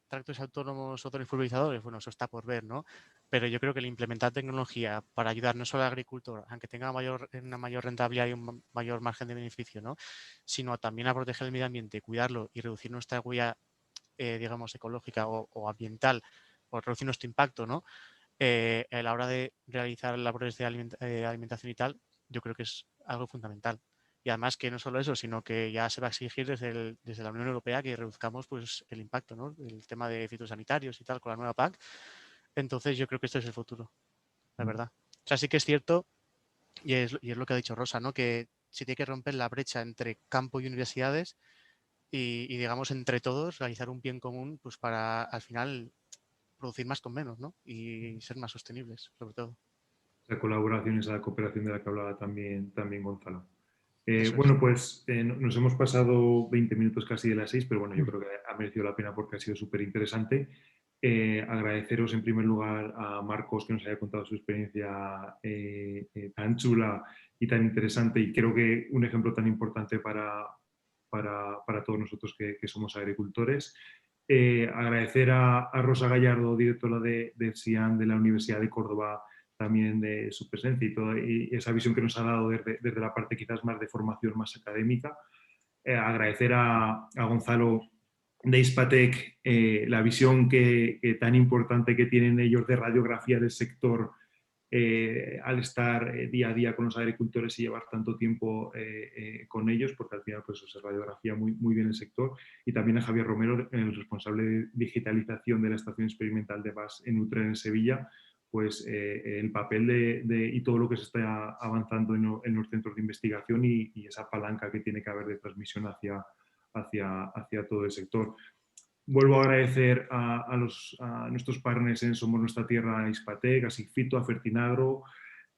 tractores autónomos o pulverizadores, bueno, eso está por ver, ¿no? Pero yo creo que el implementar tecnología para ayudar no solo al agricultor, aunque tenga una mayor rentabilidad y un mayor margen de beneficio, ¿no? Sino también a proteger el medio ambiente, cuidarlo y reducir nuestra huella, digamos, ecológica o ambiental, o reducir nuestro impacto, ¿no? A la hora de realizar labores de alimentación y tal, yo creo que es algo fundamental. Y además que no solo eso, sino que ya se va a exigir desde la Unión Europea que reduzcamos pues, el impacto, ¿no? El tema de fitosanitarios y tal con la nueva PAC. Entonces yo creo que esto es el futuro, la verdad. O sea, sí que es cierto, y es lo que ha dicho Rosa, ¿no? Que se tiene que romper la brecha entre campo y universidades y digamos, entre todos realizar un bien común pues para al final producir más con menos, ¿no? Y ser más sostenibles, sobre todo. La colaboración, esa cooperación de la que hablaba también Gonzalo. Eso bueno, es. pues nos hemos pasado 20 minutos casi de las 6, pero bueno, yo creo que ha merecido la pena porque ha sido súper interesante. Agradeceros en primer lugar a Marcos que nos haya contado su experiencia tan chula y tan interesante, y creo que un ejemplo tan importante para todos nosotros que somos agricultores. Agradecer a Rosa Gallardo, directora de SIAN de la Universidad de Córdoba, también de su presencia y esa visión que nos ha dado desde la parte quizás más de formación más académica. Agradecer a Gonzalo de Hispatec la visión tan importante que tienen ellos de radiografía del sector al estar día a día con los agricultores y llevar tanto tiempo con ellos, porque al final pues, se radiografía muy bien el sector. Y también a Javier Romero, el responsable de digitalización de la estación experimental de BAS en Utren, en Sevilla, pues el papel y todo lo que se está avanzando en los centros de investigación y esa palanca que tiene que haber de transmisión hacia todo el sector. Vuelvo a agradecer a nuestros partners en Somos Nuestra Tierra, a Hispatec, a Sigfito, a Fertinagro,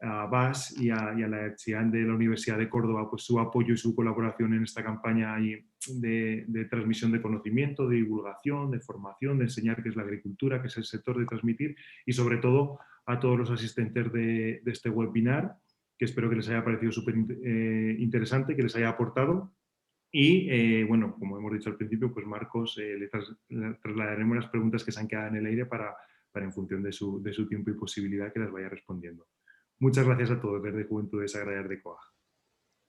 BAS y a la ETSIAN de la Universidad de Córdoba, pues su apoyo y su colaboración en esta campaña de transmisión de conocimiento, de divulgación, de formación, de enseñar qué es la agricultura, qué es el sector, de transmitir, y sobre todo a todos los asistentes de este webinar, que espero que les haya parecido súper interesante, que les haya aportado. Y bueno, como hemos dicho al principio, pues Marcos le trasladaremos las preguntas que se han quedado en el aire para en función de su tiempo y posibilidad, que las vaya respondiendo. Muchas gracias a todos desde Juventudes Agrarias de COAG.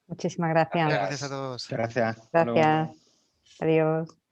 Muchísimas gracias. Gracias a todos. Muchas gracias. Hasta luego. Gracias. Adiós.